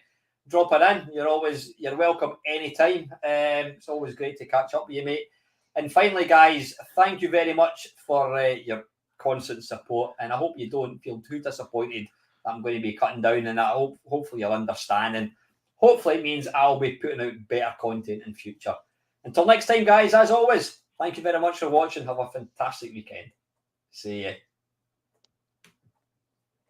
dropping in. You're welcome anytime. It's always great to catch up with you, mate. And finally, guys, thank you very much for your constant support. And I hope you don't feel too disappointed that I'm going to be cutting down, and hopefully you'll understand, and hopefully it means I'll be putting out better content in future. Until next time, guys, as always, thank you very much for watching. Have a fantastic weekend. See you.